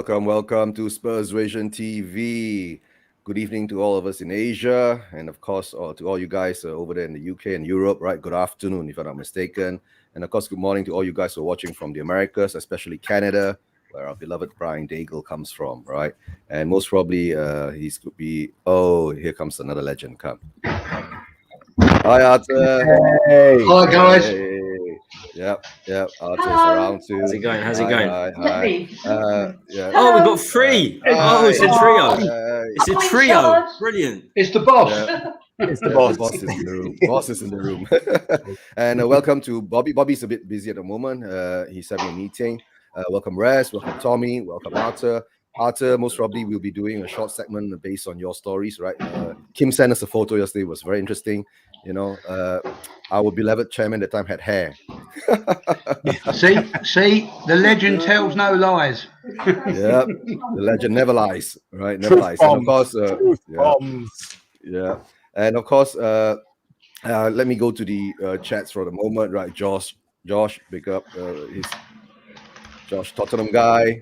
Welcome to Spurs Vision TV. Good evening to all of us in Asia, and of course, to all you guys over there in the UK and Europe, right? Good afternoon, if I'm not mistaken. And of course, good morning to all you guys who are watching from the Americas, especially Canada, where our beloved Brian Daigle comes from, right? And most probably, he's could be. Oh, here comes another legend. Come. Hi, Arthur. Hey. Hi, guys. Hey. Yep. Arthur's around too. How's it going? Hi. Yeah. Oh, we got three. It's a trio. It's a trio. Brilliant. It's the boss. Yeah. It's the boss. The boss is in the room. Boss is in the room. And welcome to Bobby. Bobby's a bit busy at the moment. He's having a meeting. Welcome, Res. Welcome, Tommy. Welcome, Arthur. Arthur, most probably we'll be doing a short segment based on your stories, right? Kim sent us a photo yesterday. It was very interesting. You know, our beloved chairman at the time had hair. See, the legend tells no lies. Yeah, the legend never lies, right? Never lies. And of course, and of course, let me go to the chats for the moment, right? Josh, big up, his Josh Tottenham guy.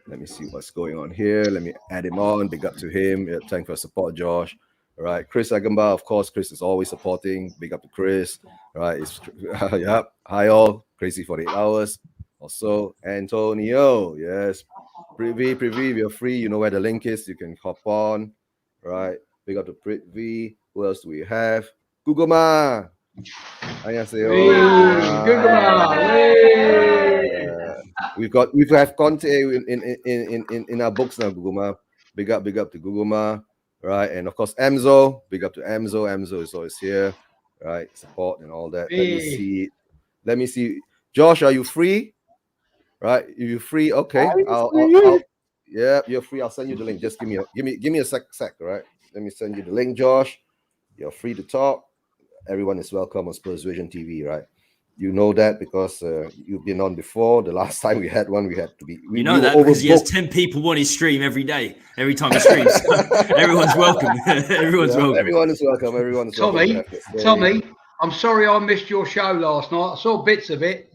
Let me see what's going on here. Let me add him on. Big up to him. Yeah, thanks for support, Josh. All right, Chris Agamba, of course. Chris is always supporting. Big up to Chris. All right, yeah. Hi all. Crazy 48 hours. Also, Antonio. Yes, Privy. You're free. You know where the link is. You can hop on. Right. Big up to Prithvi. Who else do we have? Guguma. We have Conte in our books now, Guguma. Big up to Guguma. Right, and of course Emzo. Big up to Emzo. Emzo is always here, right? Support and all that. Let me see. Josh, are you free? Right, are you free? Okay. Yeah, you're free. I'll send you the link. Just give me a sec. Right. Let me send you the link, Josh. You're free to talk. Everyone is welcome on Spurs Vision TV, right? You know that because you've been on before. The last time we had one, we had to be. Because he has 10 people on his stream every day, every time he streams. Everyone's welcome. Everyone is welcome. Tommy, I'm sorry I missed your show last night. I saw bits of it.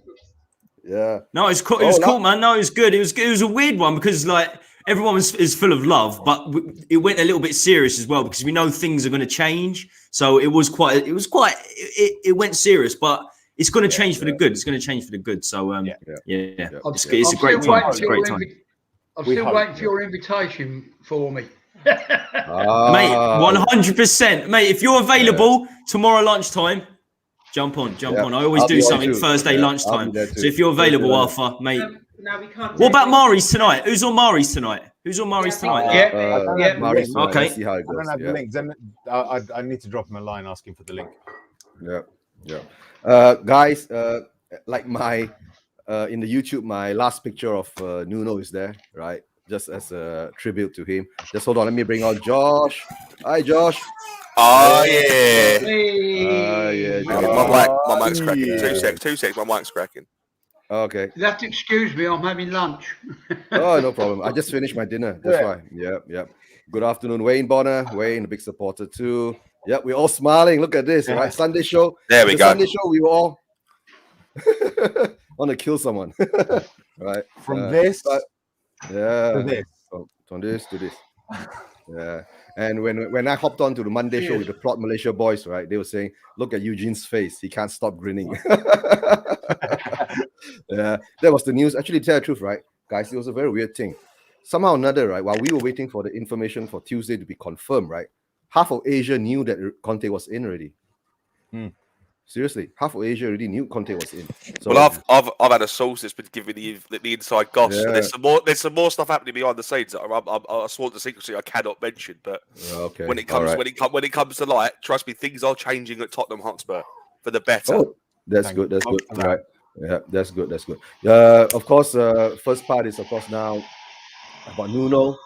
Yeah. No, it's cool. It was cool, man. No, it was good. It was a weird one because like everyone is full of love, but it went a little bit serious as well because we know things are going to change. So it went serious, but. It's going to change for the good. It's going to change for the good. So, It's a great time. I'm still waiting for your invitation for me. Mate, 100%. Mate, if you're available tomorrow lunchtime, jump on. I always do something Thursday lunchtime. So if you're available, Arthur, mate. No, we can't. What about Mari's tonight? Who's on Mari's tonight? Mari's tonight. Okay. Let's see how it goes. I don't have the links. I need to drop him a line asking for the link. Yeah. Guys, like my in the YouTube, my last picture of Nuno is there, right? Just as a tribute to him. Just hold on, let me bring out Josh. Hi, Josh. Oh yeah. Hey. My mic's cracking. 2 seconds. My mic's cracking. Okay. You have to excuse me. I'm having lunch. Oh, no problem. I just finished my dinner. That's why. Yeah. Good afternoon, Wayne Bonner. Wayne, a big supporter too. Yeah, we're all smiling. Look at this, right? Sunday show. There we go. Sunday show, we were all want to kill someone, right? From this to this. From this to this. Yeah. And when I hopped on to the Monday show with the Plot Malaysia boys, right? They were saying, look at Eugene's face. He can't stop grinning. Yeah, that was the news. Actually, to tell the truth, right? Guys, it was a very weird thing. Somehow or another, right? While we were waiting for the information for Tuesday to be confirmed, right? Half of Asia knew that Conte was in already. Seriously, half of Asia already knew Conte was in. So, well, I've had a source that's been giving the inside goss. Yeah. There's some more stuff happening behind the scenes that I sworn to secrecy I cannot mention. But when it comes to light, trust me, things are changing at Tottenham Hotspur for the better. Oh, that's good. Right. Yeah, that's good. Of course, first part is of course now about Nuno.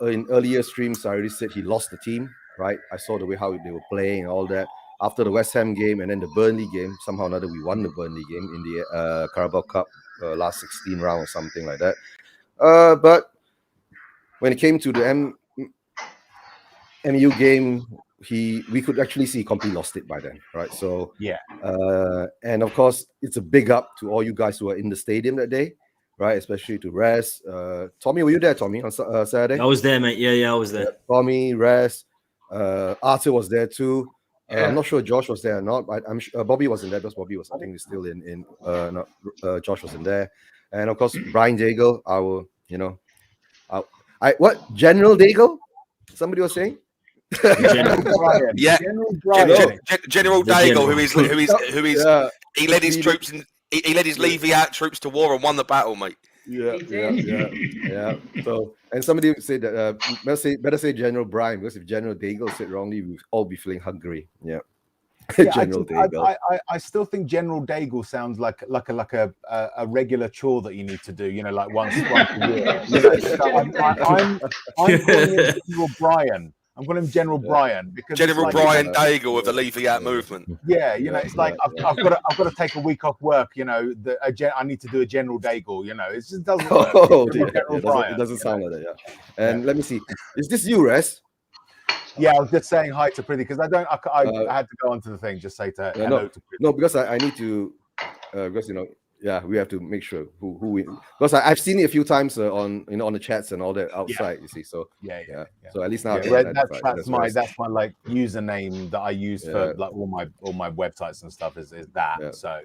In earlier streams, I already said he lost the team, right? I saw the way how they were playing and all that. After the West Ham game and then the Burnley game, somehow or another we won the Burnley game in the Carabao Cup last 16 round or something like that. But when it came to the MU game, we could actually see he completely lost it by then, right? So yeah. And of course, it's a big up to all you guys who are in the stadium that day. right? Especially to Res. Tommy, were you there, Tommy, on Saturday? I was there, mate. Yeah, I was there. Tommy, Res, Arthur was there too. I'm not sure Josh was there or not, but I'm sure Bobby wasn't there because Bobby was, I think, he's still in. Josh wasn't there, and of course Brian Daigle, General Daigle? Somebody was saying. General Brian. Yeah, General Daigle, who is he led his troops and he led his Levyed troops to war and won the battle, mate. Yeah. So, and somebody said that better say General Brian, because if General Daigle said wrongly, we'll all be feeling hungry. Yeah. General Daigle. I still think General Daigle sounds like a regular chore that you need to do. Like once a year. So I'm calling him General Brian. I'm calling him General Brian because General Brian Daigle of the Levyed movement. Yeah, it's like I've got to take a week off work. I need to do a General Daigle. It just doesn't work. It doesn't sound like that. Yeah. And let me see. Is this you, Res? Yeah, I was just saying hi to Pretty because I had to go onto the thing, just say to hello to Pretty. No, because I need to because we have to make sure who we, because I've seen it a few times on the chats and all that outside. You see, so yeah. So at least now that's my like username that I use for like all my websites and stuff is that. Yeah. So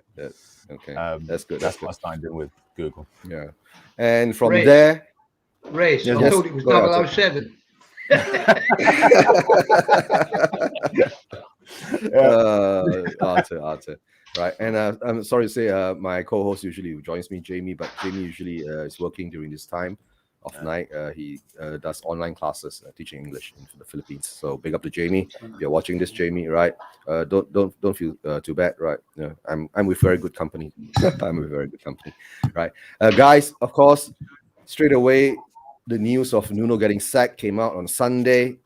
okay, that's good. That's what I signed in with Google. Yeah, and from there, Res, I thought it was 007. Arthur. Right, and I'm sorry to say, my co-host usually joins me, Jamie, but Jamie usually is working during this time of night. He does online classes teaching English in the Philippines. So big up to Jamie. If you're watching this, Jamie, right? Don't feel too bad, right? I'm with very good company. I'm with very good company, right? Guys, of course, straight away the news of Nuno getting sacked came out on Sunday.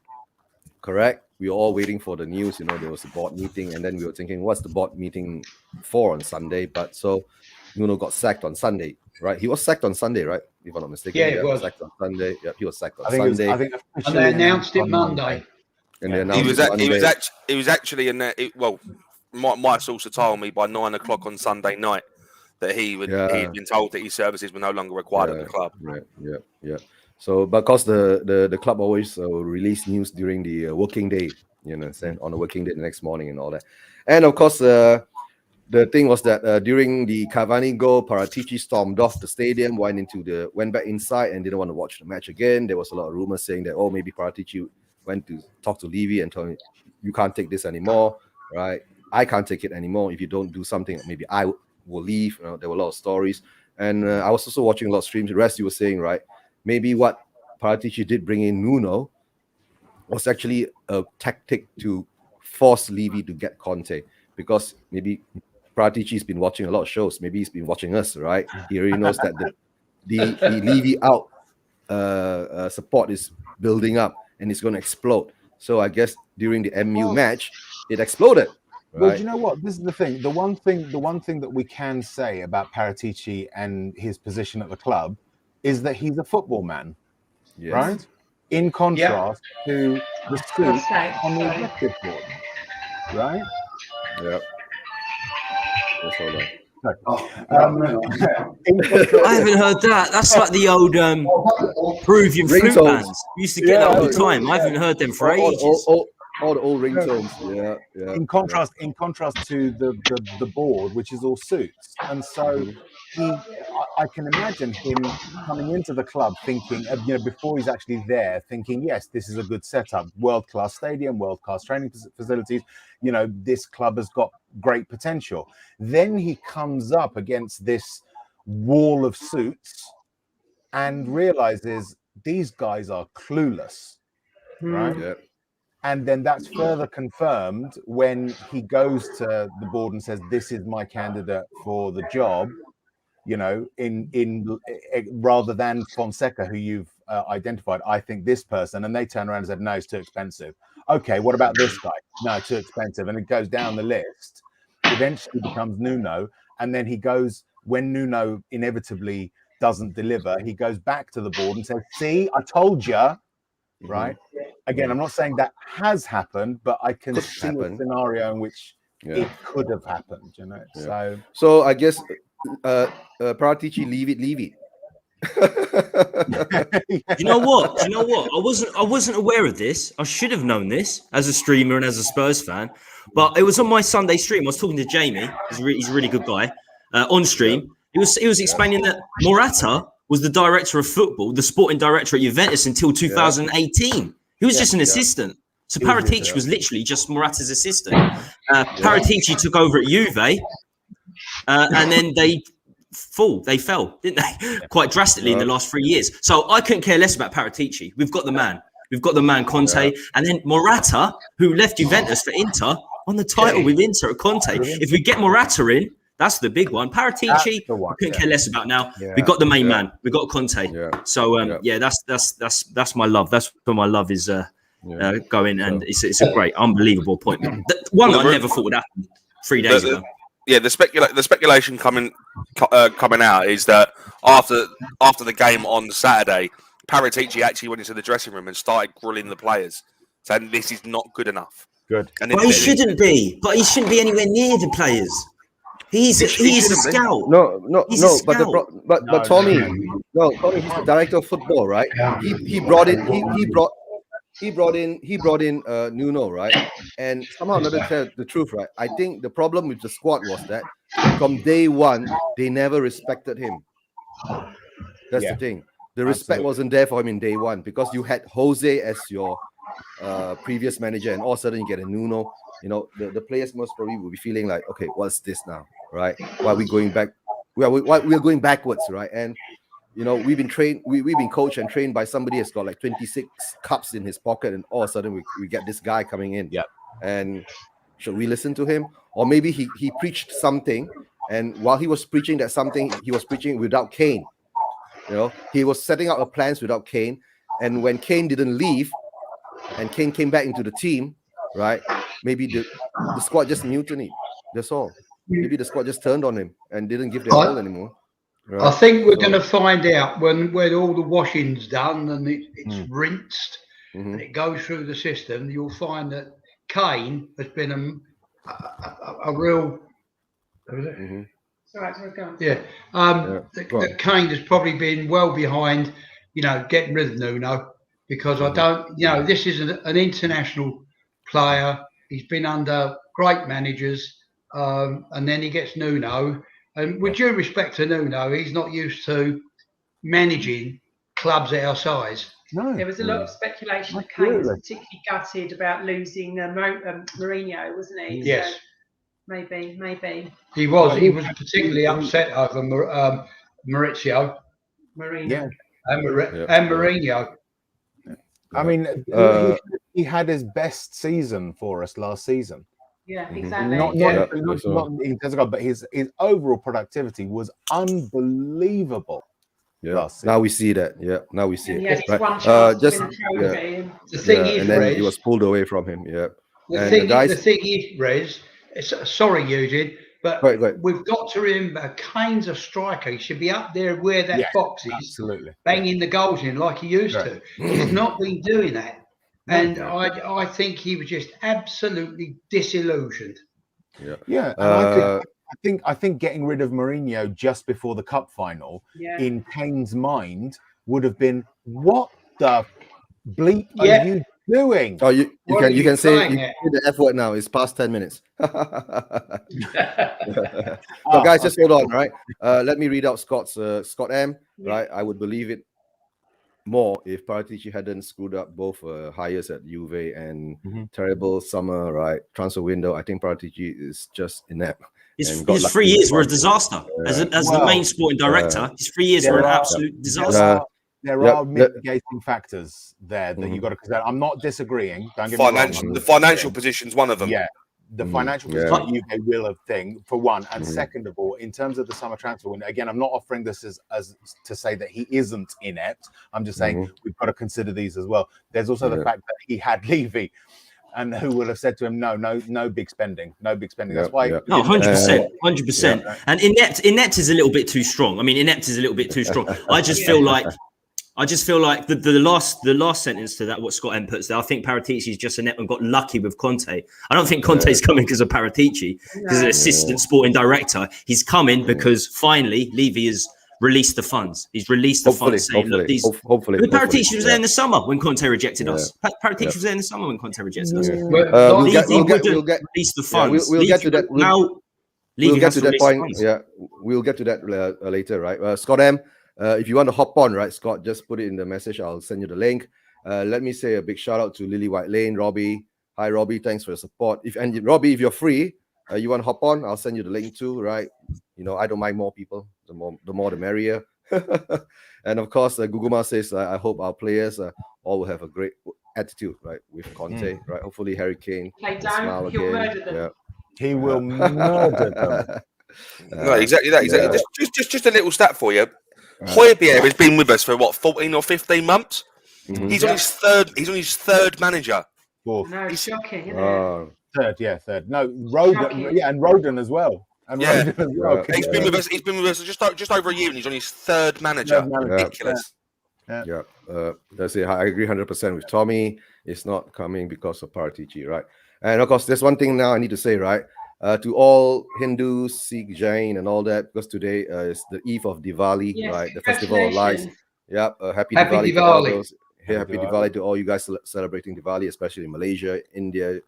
Correct. We were all waiting for the news. There was a board meeting, and then we were thinking, what's the board meeting for on Sunday? But so Nuno got sacked on Sunday, right? He was sacked on Sunday, right? If I'm not mistaken. Yeah, he was sacked on Sunday. Yeah, he was sacked on Sunday. And they announced it Monday. And they announced he was actually in there. My source told me by 9 o'clock on Sunday night that he'd been told that his services were no longer required at the club. Right. Yeah. So, because the club always release news during the working day, on the working day the next morning and all that. And of course, the thing was that during the Cavani goal, Paratici stormed off the stadium, went back inside and didn't want to watch the match again. There was a lot of rumors saying that, maybe Paratici went to talk to Levyed and told him, you can't take this anymore, right? I can't take it anymore. If you don't do something, maybe I will leave. There were a lot of stories. And I was also watching a lot of streams. The rest you were saying, right? Maybe what Paratici did bring in Nuno was actually a tactic to force Levyed to get Conte, because maybe Paratici's been watching a lot of shows. Maybe he's been watching us, right? He already knows that the Levyed out support is building up and it's going to explode. So I guess during the MU match, it exploded. Right? Well, do you know what? This is the thing. The one thing that we can say about Paratici and his position at the club is that he's a football man, right? In contrast to the suit on the executive board, right? Yeah. I haven't heard that. That's like the old Peruvian flute bands. We used to get that all the time. I haven't heard them for ages. All the old ringtones. Yeah. In contrast to the board, which is all suits, and so. I can imagine him coming into the club thinking, before he's actually there, thinking, yes, this is a good setup, world-class stadium, world-class training facilities. This club has got great potential. Then he comes up against this wall of suits and realizes these guys are clueless, right? Yeah. And then that's further confirmed when he goes to the board and says, this is my candidate for the job. In rather than Fonseca, who you've identified, I think this person, and they turn around and said, no, it's too expensive. Okay, what about this guy? No, too expensive. And it goes down the list, eventually becomes Nuno. And then he goes, when Nuno inevitably doesn't deliver, he goes back to the board and says, see, I told you, right? Again, I'm not saying that has happened, but I can see a scenario in which it could have happened, So I guess Paratici, Levyed. You know what? I wasn't aware of this. I should have known this as a streamer and as a Spurs fan. But it was on my Sunday stream. I was talking to Jamie. He's a really good guy. On stream, he was explaining that Morata was the director of football, the sporting director at Juventus until 2018. He was just an assistant. So Paratici was literally just Morata's assistant. Paratici took over at Juve, and then they fell, didn't they? Quite drastically in the last 3 years. So I couldn't care less about Paratici. We've got the man. We've got the man Conte, and then Morata, who left Juventus for Inter, on the title with Inter at Conte. If we get Morata in, that's the big one. Paratici, I couldn't care less about now. We got the main man. We got Conte. So that's my love. That's where my love is going, and it's a great, unbelievable appointment. One I never thought would happen 3 days ago. Yeah, the speculation coming out is that after the game on Saturday, Paratici actually went into the dressing room and started grilling the players, saying this is not good enough. Good. But he shouldn't be. But he shouldn't be anywhere near the players. He's a scout. No. But Tommy, he's the director of football, right? He brought in Nuno, right? And somehow let us tell the truth, right? I think the problem with the squad was that from day one they never respected him. That's the thing. The respect wasn't there for him in day one because you had Jose as your previous manager, and all of a sudden you get a Nuno. You know, the players most probably will be feeling like, okay, what's this now, right? Why are we going back? We're going backwards, right? And you know, we've been trained, we've been coached and trained by somebody that's got like 26 cups in his pocket, and all of a sudden we get this guy coming in. Yeah. And should we listen to him? Or maybe he preached something, and while he was preaching that something, he was preaching without Kane. You know, he was setting out plans without Kane, and when Kane didn't leave, and Kane came back into the team, right? Maybe the squad just mutinied. That's all. Maybe the squad just turned on him and didn't give their all anymore. Right. I think we're going to find out when all the washing's done and it's rinsed and it goes through the system. You'll find that Kane has been a real. That Kane has probably been well behind, getting rid of Nuno, because I don't, this is an international player. He's been under great managers, and then he gets Nuno. And with due respect to Nuno, he's not used to managing clubs our size. No. There was a lot of speculation that Kane was particularly gutted about losing Mourinho, wasn't he? Yes. So maybe. He was particularly upset over Maurizio. Mourinho. Yeah. And Mourinho. I mean, he had his best season for us last season. Yeah, exactly. Not in terms of God, but his overall productivity was unbelievable. Yeah. Now we see that. Yeah. Now we see it. Right. The thing is, and then Rez, he was pulled away from him. Yeah. The thing is, Rez. Sorry, Eugene, but we've got to remember Kane's a striker. He should be up there where that box is, banging the goals in like he used to. He's not been doing that. And I think he was just absolutely disillusioned. Yeah. And I think getting rid of Mourinho just before the cup final in Kane's mind would have been, what the bleep are you doing? Oh, you can say the F word now. It's past 10 minutes. So guys, just hold on, right? Let me read out Scott M. Right, I would believe it more if Paratici hadn't screwed up both hires at Juve and terrible summer transfer window. I think Paratici is just inept. His 3 years were a disaster. As the main sporting director, his 3 years were an absolute disaster. There are mitigating factors there that you've got to consider. I'm not disagreeing. Don't get me wrong. The financial position's one of them. Yeah. The financial position UK will have thing for one, and second of all, in terms of the summer transfer window, again, I'm not offering this as to say that he isn't inept. I'm just saying we've got to consider these as well. There's also the fact that he had Levy, and who will have said to him, no big spending, That's why. No, 100%. And inept is a little bit too strong. I mean, inept is a little bit too strong. I just feel like the last sentence to that, what Scott M puts there, I think Paratici is just inept and got lucky with Conte. I don't think Conte's coming because of Paratici, because an assistant sporting director. He's coming because finally Levy has released the funds. He's released the funds saying, look, these. Hopefully. Paratici was there in the summer when Conte rejected us. Paratici was there in the summer when Conte rejected us. We'll get release the funds. We'll get to that. We'll get to that point. Funds. Yeah, we'll get to that later, right? Scott M, if you want to hop on, right, Scott, just put it in the message. I'll send you the link. Let me say a big shout out to Lily White Lane, Robbie. Hi, Robbie. Thanks for your support. Robbie, if you're free, you want to hop on, I'll send you the link too, right? You know, I don't mind more people. The more the merrier. And of course, Guguma says, I hope our players all will have a great attitude, right, with Conte, right? Hopefully, Harry Kane Play will down, smile he'll again. murder them. Yeah. He will murder them. No, exactly that. Exactly. Yeah. Just a little stat for you. Højbjerg has been with us for what, 14 or 15 months. Mhm. He's on his third. He's on his third manager. Fourth. No, it's shocking, isn't it? Third. No, Roden, and Roden as well. Yeah. Roden as well. He's been with us. He's been with us just over a year, and he's on his third manager. Ridiculous. Yeah. That's it. I agree 100% with Tommy. It's not coming because of Paratici, right? And of course, there's one thing now I need to say, right? To all Hindus, Sikh, Jain, and all that, because today is the eve of Diwali, Yes, right? The Festival of Lights. Yeah, happy Happy Diwali to all Diwali. those. Happy Diwali to all you guys celebrating Diwali, especially in Malaysia, India.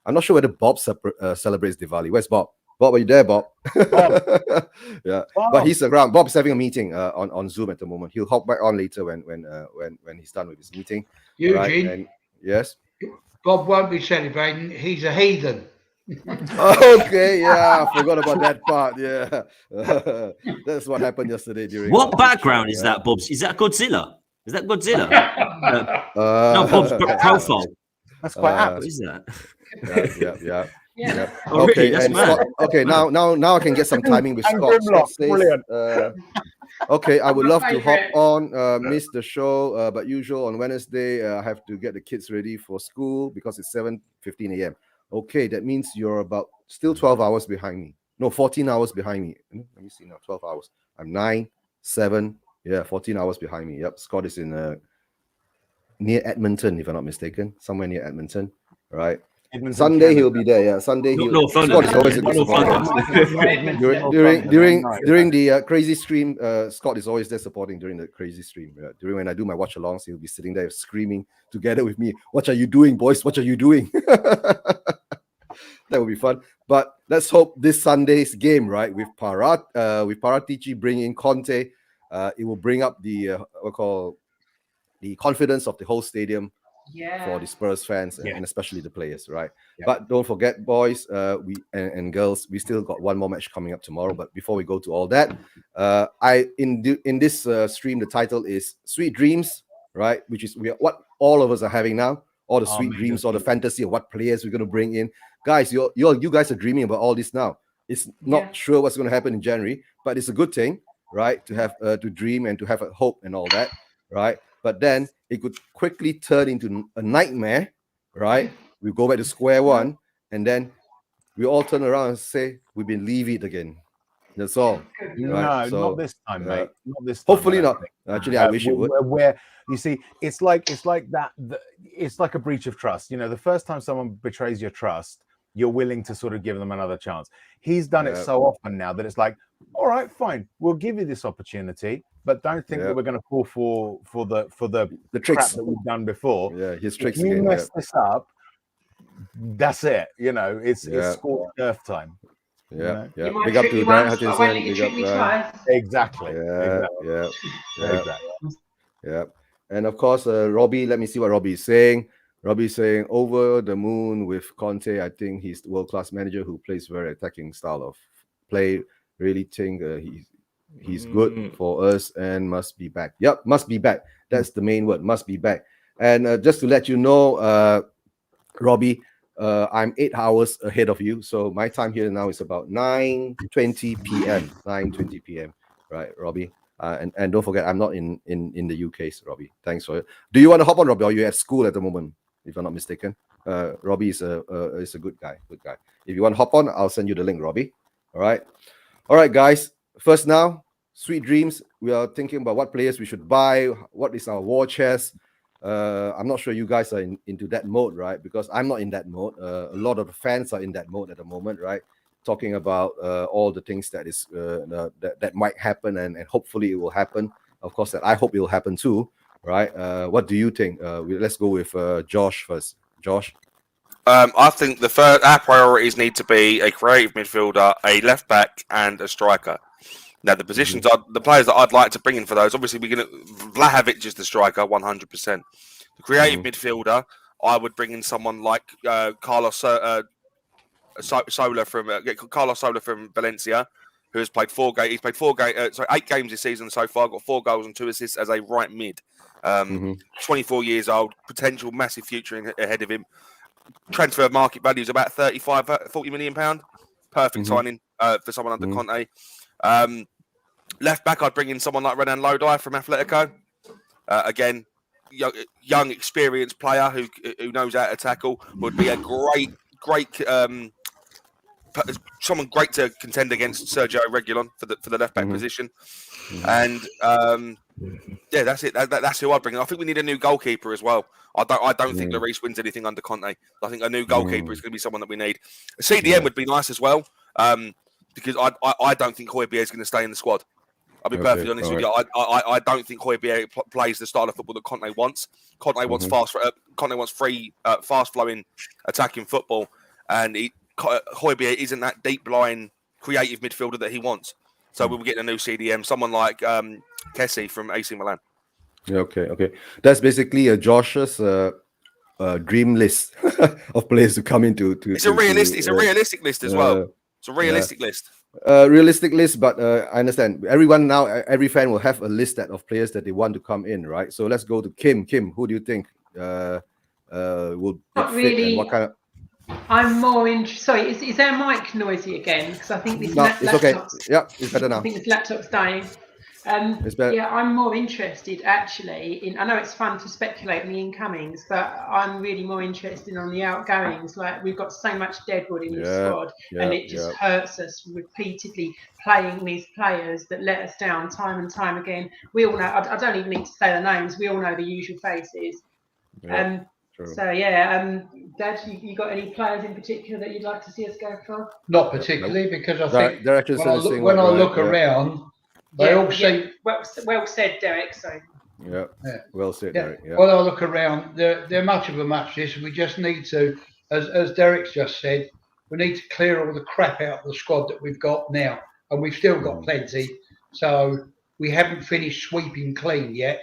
I'm not sure whether Bob celebrates Diwali. Where's Bob? Bob, are you there, Bob? Yeah, Bob. But he's around. Bob's having a meeting on Zoom at the moment. He'll hop back on later when he's done with his meeting. Eugene, right? And, yes. Bob won't be celebrating. He's a heathen. Okay, yeah, I forgot about that part. Yeah, that's what happened yesterday during. What background is that, Bob's? Is that Godzilla? Is that Godzilla? No, Bob's profile. That's quite apt. What is that? Yeah. Oh, Okay, really? and Scott, okay, now I can get some timing with Scott. Scott says, Brilliant. Okay, I would love to hop Favorite. on, miss the show, but usual on Wednesday, I have to get the kids ready for school because it's 7:15 a.m. Okay, that means you're about still 12 hours behind me. No, 14 hours behind me. Let me see now, 12 hours. I'm 9, 7, 14 hours behind me. Yep, Scott is in near Edmonton, if I'm not mistaken, somewhere near Edmonton, right? Edmonton, Sunday Canada. he'll be there. Yeah, Sunday he'll. North Scott London. is always a good North supporter. London. During the crazy stream, Scott is always there supporting during the crazy stream. During when I do my watch alongs, he'll be sitting there screaming together with me. What are you doing, boys? What are you doing? That would be fun. But let's hope this Sunday's game, right, with Paratici bringing Conte, it will bring up the the confidence of the whole stadium for the Spurs fans and especially the players, right? Yeah. But don't forget, boys, we and girls, we still got one more match coming up tomorrow. But before we go to all that, in this stream, the title is Sweet Dreams, right? Which is what all of us are having now. All the sweet dreams, all the fantasy of what players we're going to bring in. Guys, you guys are dreaming about all this now. It's not sure what's going to happen in January, but it's a good thing, right? To have to dream and to have a hope and all that, right? But then it could quickly turn into a nightmare, right? We go back to square one, and then we all turn around and say we've been Levyed again. That's all. Right? No, not this time, mate. Not this time. Hopefully not. Actually, I wish it would. Where you see, it's like that. It's like a breach of trust. You know, the first time someone betrays your trust, you're willing to sort of give them another chance. He's done it so often now that it's like, all right, fine, we'll give you this opportunity, but don't think that we're going to fall for the tricks that we've done before. Yeah, his tricks. If you mess this up, that's it. You know, it's scorched earth time. Yeah. Big up to Dan Hutchinson. Exactly. Yeah. And of course, Robbie, let me see what Robbie is saying. Robbie is saying, over the moon with Conte. I think he's the world-class manager who plays very attacking style of play. Really think he's good for us and must be back. Yep, must be back. That's the main word, must be back. And just to let you know, Robbie, I'm 8 hours ahead of you. So my time here now is about 9:20 p.m. 9:20 p.m. Right, Robbie? And don't forget, I'm not in the UK, so Robbie. Thanks for it. Do you want to hop on, Robbie? Or are you at school at the moment, if I'm not mistaken? Robbie is a good guy. If you want to hop on, I'll send you the link, Robbie. All right, guys. First now, sweet dreams. We are thinking about what players we should buy. What is our war chest? I'm not sure you guys are into that mode, right? Because I'm not in that mode. A lot of the fans are in that mode at the moment, right? talking about all the things that is that might happen, and hopefully it will happen. Of course, that I hope it will happen too, right? What do you think? Let's go with Josh first. Josh? I think our priorities need to be a creative midfielder, a left back, and a striker. Now, the positions the players that I'd like to bring in for those, obviously, Vlahovic is the striker, 100%. The creative midfielder, I would bring in someone like Carlos Soler from Valencia, who has played 8 games this season so far, got 4 goals and 2 assists as a right mid. 24 years old, potential massive future ahead of him. Transfer market value is about 40 million pound. Perfect signing for someone under Conte. Left back, I'd bring in someone like Renan Lodi from Atletico. Again, young, experienced player who knows how to tackle. Would be a great someone great to contend against Sergio Reguilon for the left back position. And yeah, that's it. That's who I'd bring in. I think we need a new goalkeeper as well. I don't think Lloris wins anything under Conte. I think a new goalkeeper is going to be someone that we need. A CDM would be nice as well, because I don't think Højbjerg is going to stay in the squad. I'll be perfectly honest with you. I don't think Højbjerg plays the style of football that Conte wants. Conte wants Conte wants free, fast-flowing, attacking football, and Højbjerg isn't that deep-lying, creative midfielder that he wants. So we'll get a new CDM, someone like Kessie from AC Milan. Okay. That's basically Josh's dream list of players to come into. It's a realistic list as well. It's a realistic list. Realistic list, but I understand. Everyone now, every fan will have a list of players that they want to come in, right? So let's go to Kim. Kim, who do you think will Not fit really. and what kind of? I'm more interested. Sorry, is our mic noisy again? Because I think this it's okay. Yeah, it's better now. I think this laptop's dying. It's better. Yeah, I'm more interested actually in. I know it's fun to speculate on the incomings, but I'm really more interested on the outgoings. Like, we've got so much deadwood in this squad, and it just hurts us repeatedly playing these players that let us down time and time again. We all know. I don't even need to say the names. We all know the usual faces. True. So Dad, you got any players in particular that you'd like to see us go for? Not particularly, because I think when I look around, they all seem well said, Derek. So well said, Derek. Yeah. When I look around, they're much of a muchness. We just need to, as Derek's just said, we need to clear all the crap out of the squad that we've got now, and we've still got plenty. So we haven't finished sweeping clean yet.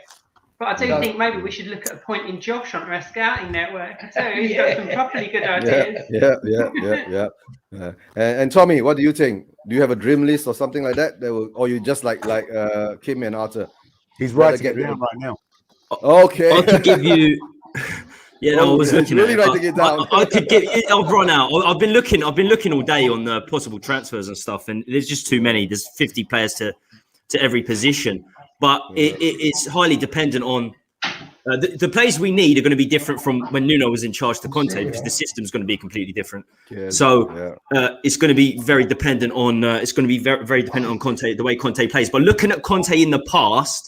But I do think maybe we should look at appointing Josh onto our scouting network too. He's got some properly good ideas. Yeah. And Tommy, what do you think? Do you have a dream list or something like that? Or you just like Kim and Arthur? He's writing it down right now. Okay. I could give you. Yeah, no, I was looking really at writing it down. I could get. I've run out. I've been looking all day on the possible transfers and stuff, and there's just too many. There's 50 players to every position. But it's highly dependent on the players we need are going to be different from when Nuno was in charge to Conte, because the system's going to be completely different. It's going to be very dependent on very dependent on Conte, the way Conte plays. But looking at Conte in the past,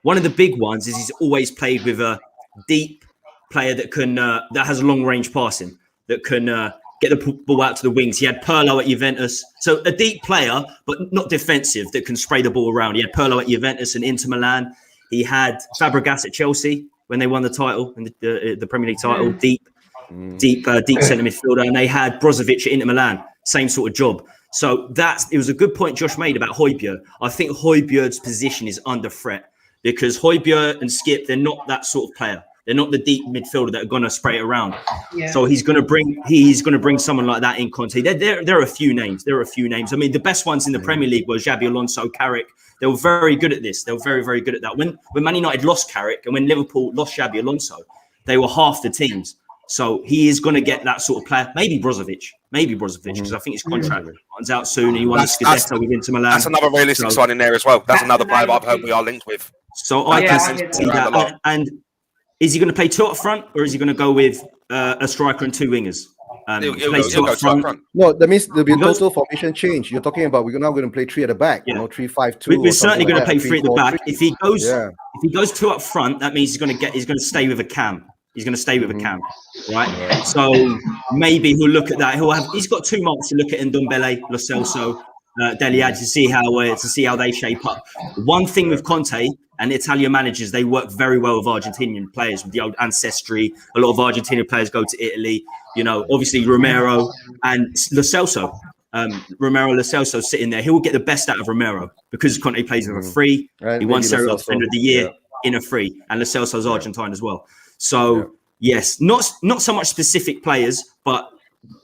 one of the big ones is he's always played with a deep player that can that has a long range passing, that can get the ball out to the wings. He had Pirlo at Juventus. So a deep player, but not defensive, that can spray the ball around. He had Pirlo at Juventus and Inter Milan. He had Fabregas at Chelsea when they won the title, and the Premier League title, deep centre midfielder. And they had Brozovic at Inter Milan, same sort of job. So it was a good point Josh made about Højbjerg. I think Højbjerg's position is under threat, because Højbjerg and Skip, they're not that sort of player. They're not the deep midfielder that are going to spray it around. Yeah. So he's going to bring someone like that in Conte. There are a few names. I mean, the best ones in the Premier League were Xabi Alonso, Carrick. They were very good at this. They were very, very good at that. When Man United lost Carrick and when Liverpool lost Xabi Alonso, they were half the teams. So he is going to get that sort of player. Maybe Brozovic, because I think his contract runs out soon and he won the Scudetto with Inter Milan. That's another realistic sign in there as well. That's another player I've heard we are linked with. So I can see that. And is he going to play 2 up front, or is he going to go with a striker and 2 wingers? He'll go 2 up front. No, that means there'll be a total formation change. You're talking about we're now going to play 3 at the back. 3-5-2. We're certainly going to play 3 at the back. If he goes 2 up front, that means he's going to stay with a cam. He's going to stay with a camp, right? So maybe he'll look at that. He's got 2 months to look at Ndombele, Lo Celso, Levyed to see how they shape up. One thing with Conte and Italian managers, they work very well with Argentinian players with the old ancestry. A lot of Argentinian players go to Italy. You know, obviously Romero and Lo Celso. Romero Lo Celso sitting there. He will get the best out of Romero because Conte plays with a free. He won Serie A Defender of the Year in a free, and Lo Celso's Argentine as well. So yes, not so much specific players, but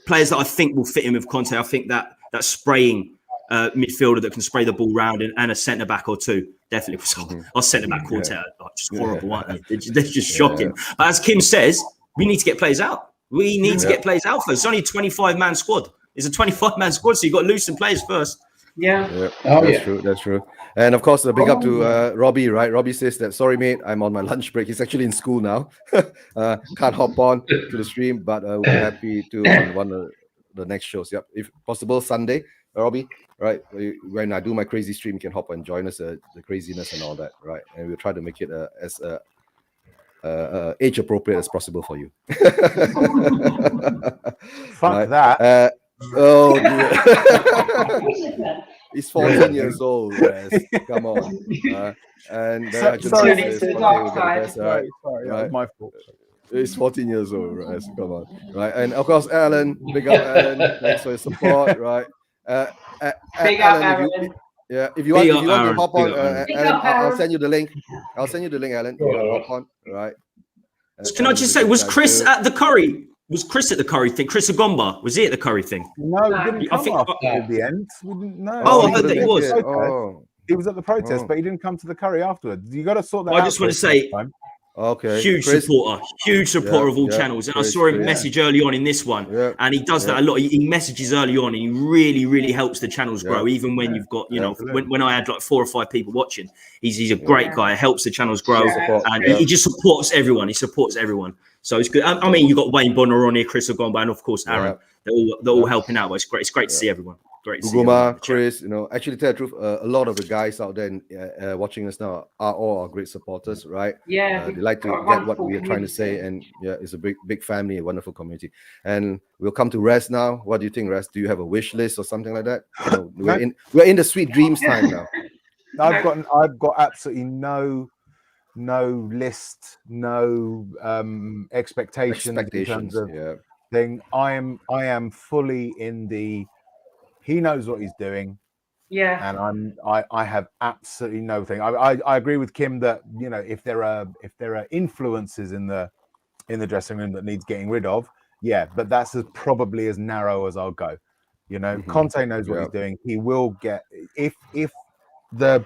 players that I think will fit in with Conte. I think that spraying midfielder that can spray the ball round and a centre back or two definitely. Our centre back quartet are just horrible, aren't they? They're just shocking. But as Kim says, we need to get players out. We need to get players out first. It's only a 25-man squad. It's a 25-man squad, so you've got to loosen players first. Yeah. That's true. And of course, a big up to Robbie, right? Robbie says that, sorry, mate, I'm on my lunch break. He's actually in school now. Can't hop on to the stream, but we're happy to on one of the next shows. Yep. If possible, Sunday, Robbie, right? When I do my crazy stream, you can hop on and join us, the craziness and all that, right? And we'll try to make it as age appropriate as possible for you. Fuck that. Oh, dear. He's 14 years old. Come on. And sorry, my fault. He's 14 years old, right? So come on, right? And of course, Alan, big up, Alan. Thanks for your support, right? Big up, Aaron. If you want to hop on, Alan, I'll send you the link. Alan. You can hop on, right? Can I just say, was Chris at the Curry? Was Chris at the Curry thing? Chris Agomba, was he at the Curry thing? No, he didn't come after the end. We didn't know. Oh, I heard that he was. He was at the protest, but he didn't come to the Curry afterwards. You got to sort that out. I just want to say, huge supporter of all channels. And I saw him message early on in this one, and he does that a lot. He messages early on, and he really, really helps the channels grow. Even when you've got, when I had like 4 or 5 people watching, he's a great guy. Helps the channels grow, and he just supports everyone. He supports everyone. So it's good. I mean, you got Wayne Bonner on here, Chris Agomba, and of course Aaron. They're all helping out. But it's great. It's great to see everyone. Great to see Guguma, Chris, actually, to tell the truth, a lot of the guys out there watching us now are all our great supporters, right? Yeah. They like to get what we are trying to say, and it's a big family, a wonderful community. And we'll come to Rez now. What do you think, Rez? Do you have a wish list or something like that? We're in the sweet dreams time now. I've got absolutely no list, no expectations in terms of thing. I am fully in the. He knows what he's doing. Yeah. And I have absolutely no thing. I agree with Kim that if there are influences in the dressing room that needs getting rid of, but that's probably as narrow as I'll go. Conte knows what he's doing. He will get if the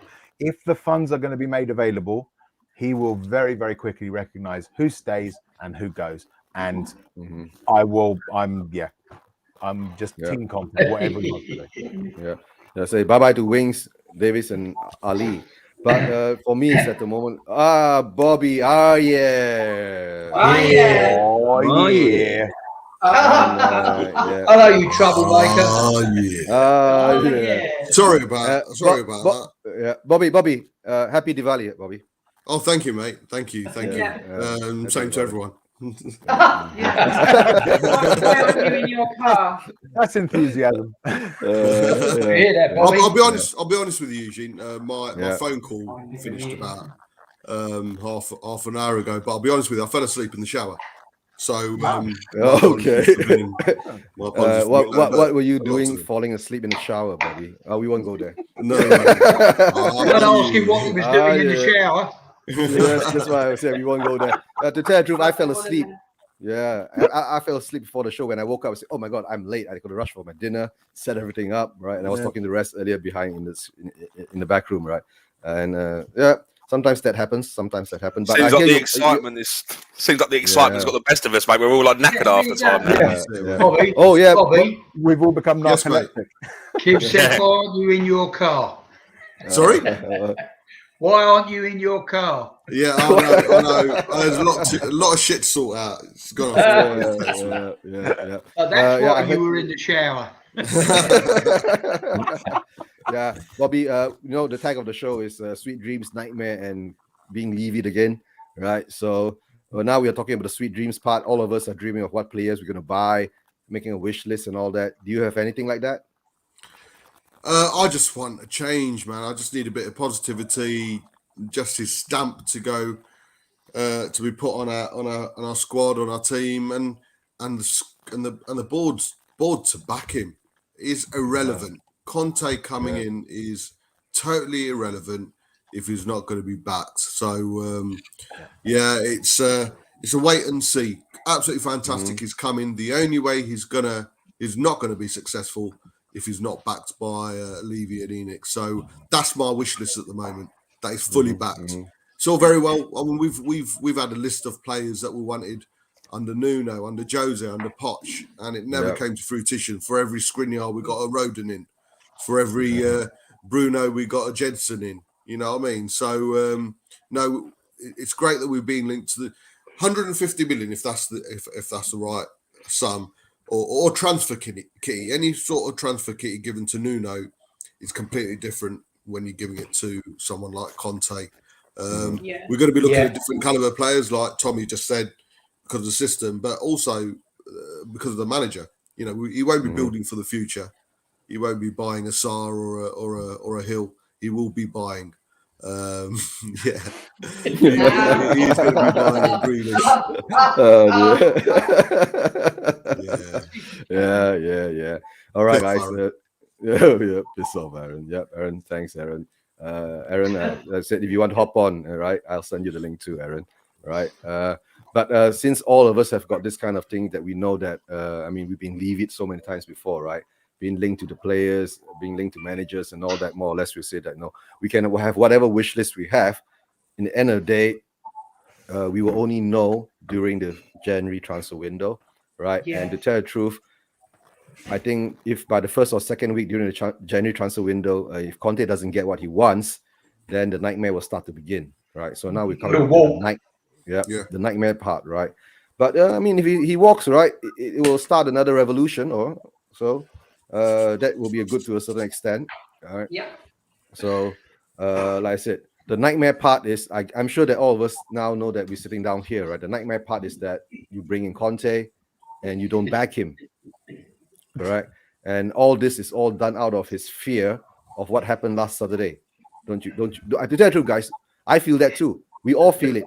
funds are going to be made available, he will very, very quickly recognize who stays and who goes. And I'm just Team Conte, whatever you want to do. Yeah. Say bye-bye to Wings, Davis, and Ali. But for me, it's at the moment, Bobby, Oh, yeah. I know you troublemaker. Sorry about that. Yeah, Bobby, happy Diwali, Bobby. Oh, thank you, mate. Thank you. Same to everyone. Why aren't you in your car? That's enthusiasm. I'll be honest with you, Eugene. My phone call finished about half an hour ago, but I'll be honest with you, I fell asleep in the shower. So okay. What were you doing falling asleep in the shower, Bobby? We won't go there. No. I'm not asking what he was doing in the shower. That's why I said we won't go there. To tell the truth, I fell asleep. Yeah, I fell asleep before the show. When I woke up, I said, "Oh my God, I'm late. I got to rush for my dinner, set everything up, right?" And I was talking to the rest earlier behind in the back room, right? And sometimes that happens. But seems like the excitement's got the best of us, mate. We're all like knackered half the time. Bobby, Bobby, we've all become narcoleptic. Keep saying, why aren't you in your car? Sorry. Why aren't you in your car? Yeah, I know. There's a lot of shit to sort out. It's gone off. That's why you were in the shower. Yeah, Bobby. The tag of the show is "Sweet Dreams, Nightmare, and Being Levyed Again." Right. So Well, now we are talking about the sweet dreams part. All of us are dreaming of what players we're going to buy, making a wish list and all that. Do you have anything like that? I just want a change, man. I just need a bit of positivity, just his stamp to go to be put on our squad, on our team, and the board to back him is irrelevant. Conte coming in is totally irrelevant if he's not going to be backed. So it's a wait and see. Absolutely fantastic. He's coming. The only way he's not gonna be successful if he's not backed by Levy and Enoch. So that's my wish list at the moment. That is fully backed. It's all very well. I mean, we've had a list of players that we wanted under Nuno, under Jose, under Poch, and it never came to fruition. For every Skriniar, we got a Rodon in. For every Bruno, we got a Jedson in. You know what I mean? So no, it's great that we've been linked to the 150 million, if that's the right sum, or transfer kitty. Any sort of transfer kitty given to Nuno is completely different when you're giving it to someone like Conte. We're going to be looking at different caliber players, like Tommy just said, because of the system, but also because of the manager. You know, he won't be building for the future. He won't be buying a Sarr or a Hill. He will be buying. He's going to be buying a Grealish. Yeah. All right, guys. Piss off, Aaron. Yep, Aaron. Thanks, Aaron. Aaron, I said if you want to hop on, all right, I'll send you the link too, Aaron. All right. But since all of us have got this kind of thing that we know that, we've been Levyed so many times before, right? Being linked to the players, being linked to managers and all that, more or less we say that, no, we can have whatever wish list we have. In the end of the day, we will only know during the January transfer window, right? Yeah. And to tell the truth, I think if by the first or second week during the January transfer window, if Conte doesn't get what he wants, then the nightmare will start to begin, right? So now we're coming to the nightmare part, right? But if he walks, right, it will start another revolution, or so. That will be good to a certain extent. All right. Yeah. So, like I said, the nightmare part is I'm sure that all of us now know that we're sitting down here, right? The nightmare part is that you bring in Conte and you don't back him. Correct. And all this is all done out of his fear of what happened last Saturday. Don't you? To tell the truth, guys, I feel that too. We all feel it,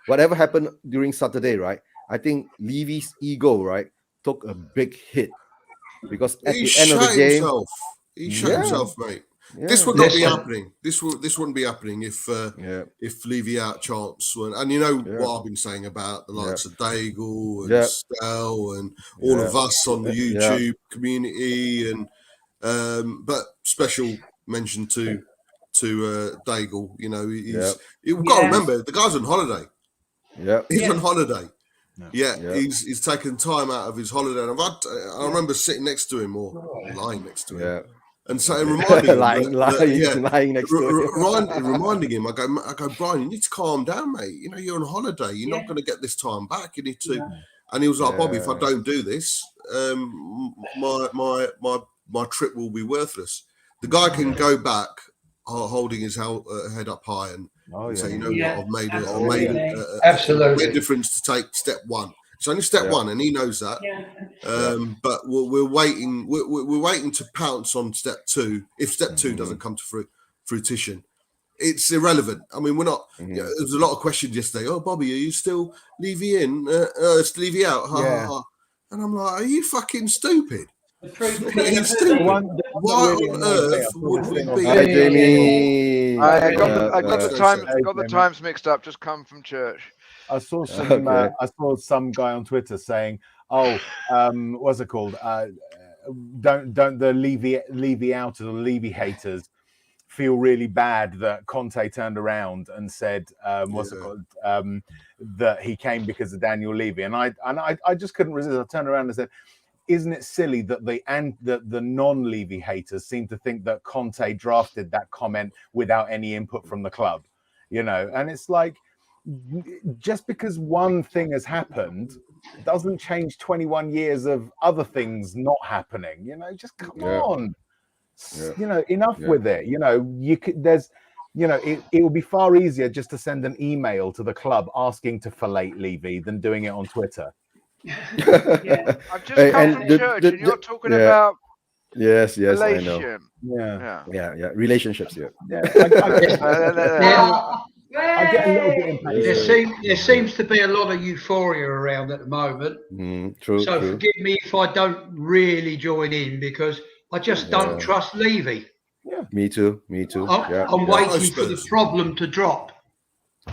Whatever happened during Saturday, right? I think Levy's ego, right, took a big hit. Because at the end of the game, he shot himself, mate. Yeah. This would not be happening. This wouldn't be happening if Levy out chance were. And you know what I've been saying about the likes of Daigle and Stel and all of us on the YouTube community, and but special mention to Daigle. You know, you've got to remember the guy's on holiday. Yeah, he's on holiday. He's taken time out of his holiday. And I remember sitting next to him or lying next to him, and so reminding him, lying next to him, reminding him. I go, Brian, you need to calm down, mate. You know, you're on holiday. You're not going to get this time back. You need to. And he was like, Bobby, if I don't do this, my trip will be worthless. The guy can go back holding his head up high and say, you know what, I've made a difference to take step one. It's only step one, and he knows that. But we're waiting. We're waiting to pounce on step two. If step two doesn't come to fruition, it's irrelevant. I mean, we're not. There was a lot of questions yesterday. Oh, Bobby, are you still Levy in? It's Levy out. And I'm like, are you fucking stupid? Why on earth would we be? Hi, Jamie. I got the times mixed up. Just come from church. I saw some. I saw some guy on Twitter saying, "Oh, what's it called? Don't the Levy outers or Levy haters feel really bad that Conte turned around and said, what's it called? That he came because of Daniel Levy." And I just couldn't resist. I turned around and said, isn't it silly that the non-Levy haters seem to think that Conte drafted that comment without any input from the club? You know, and it's like, just because one thing has happened doesn't change 21 years of other things not happening. You know, just come on. You know, enough with it. You know, there's it would be far easier just to send an email to the club asking to fillet Levy than doing it on Twitter. I've just come from church, and you're talking about yes, I know. relation. Yeah. Relationships. I get a little bit impatient. There seems to be a lot of euphoria around at the moment. True. So forgive me if I don't really join in, because I just don't trust Levy. Yeah. Me too. I'm waiting for the problem to drop.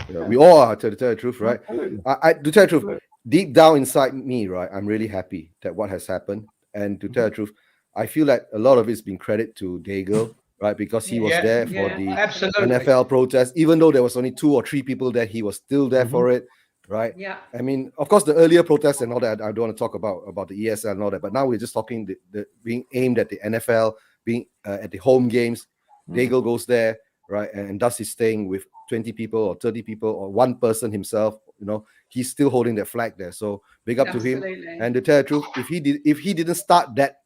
Yeah, we all are, to tell the truth, right? To tell the truth, deep down inside me, right, I'm really happy that what has happened. And to tell the truth, I feel like a lot of it's been credit to Daigle, right? Because he was there for the NFL protest, even though there was only 2 or 3 people there, he was still there for it, right? Yeah. I mean, of course, the earlier protests and all that, I don't want to talk about the ESL and all that, but now we're just talking the being aimed at the NFL, being at the home games. Daigle goes there, right, and does his thing with 20 people or 30 people or 1 person himself. He's still holding that flag there. So big up to him. And to tell the truth, if he didn't start that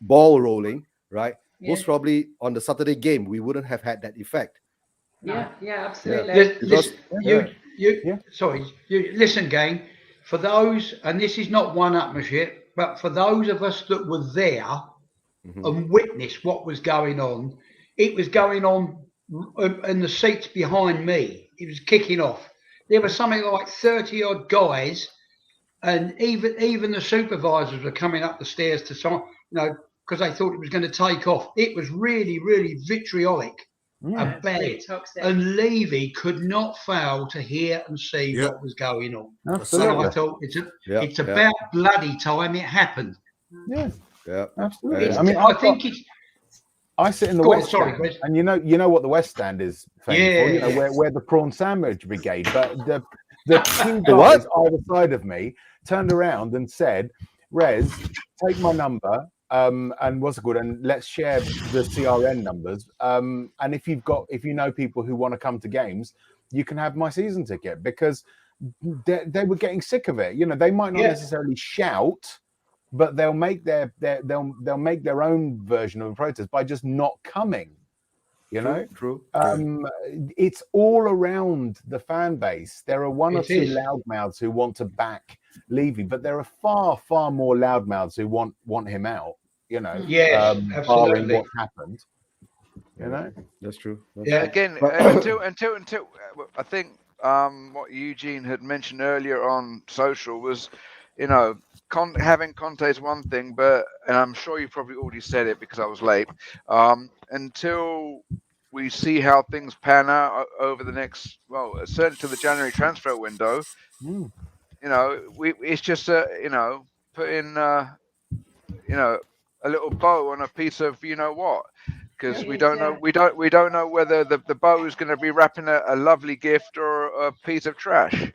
ball rolling, right, most probably on the Saturday game, we wouldn't have had that effect. Yeah, absolutely. Listen, gang, for those, and this is not one-upmanship, but for those of us that were there and witnessed what was going on, it was going on in the seats behind me. It was kicking off. There was something like 30 odd guys, and even the supervisors were coming up the stairs to some, because they thought it was going to take off. It was really, really vitriolic and bad. Really toxic. And Levy could not fail to hear and see what was going on. Absolutely. So I thought it's about bloody time it happened. Yeah, absolutely. I mean, I sit in the West Stand, Chris. and you know what the West Stand is famous for, where the prawn sandwich brigade. But the 2 guys either side of me turned around and said, "Rez, take my number, and what's it called, and let's share the CRN numbers. And if you know people who want to come to games, you can have my season ticket," because they were getting sick of it. They might not necessarily shout, but they'll make their own version of a protest by just not coming. True. It's all around the fan base. There are 1 or 2 loudmouths who want to back Levy, but there are far, far more loudmouths who want him out. Barring what happened. That's true. Again, until I think what Eugene had mentioned earlier on social was, having Conte is one thing, and I'm sure you probably already said it because I was late. Until we see how things pan out over the next, certainly to the January transfer window, it's just put in a little bow on a piece of what, because we don't know whether the bow is going to be wrapping a lovely gift or a piece of trash.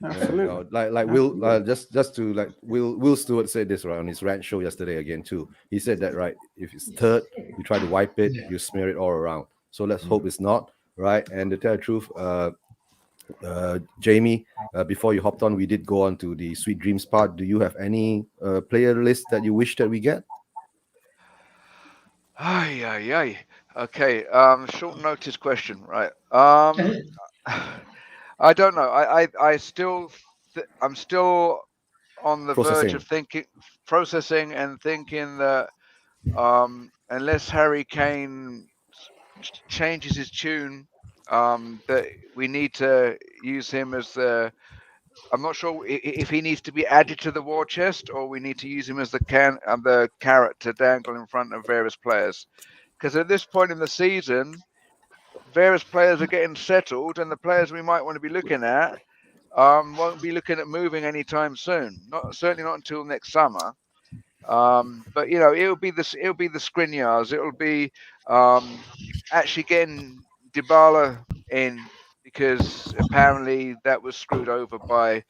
Absolutely. Like Will, just to Will Stewart said this right on his rant show yesterday again too. He said that, right, if it's turd, you try to wipe it, you smear it all around. So let's hope it's not, right. And to tell the truth, Jamie, before you hopped on, we did go on to the Sweet Dreams part. Do you have any player list that you wish that we get? Okay. Short notice question, right? I don't know. I'm still on the verge of processing and thinking that unless Harry Kane changes his tune, that we need to use him as I'm not sure if he needs to be added to the war chest, or we need to use him as the carrot to dangle in front of various players. Because at this point in the season, various players are getting settled, and the players we might want to be looking at won't be looking at moving anytime soon. Certainly not until next summer. But it'll be the Skriniars. It'll be actually getting Dybala in, because apparently that was screwed over by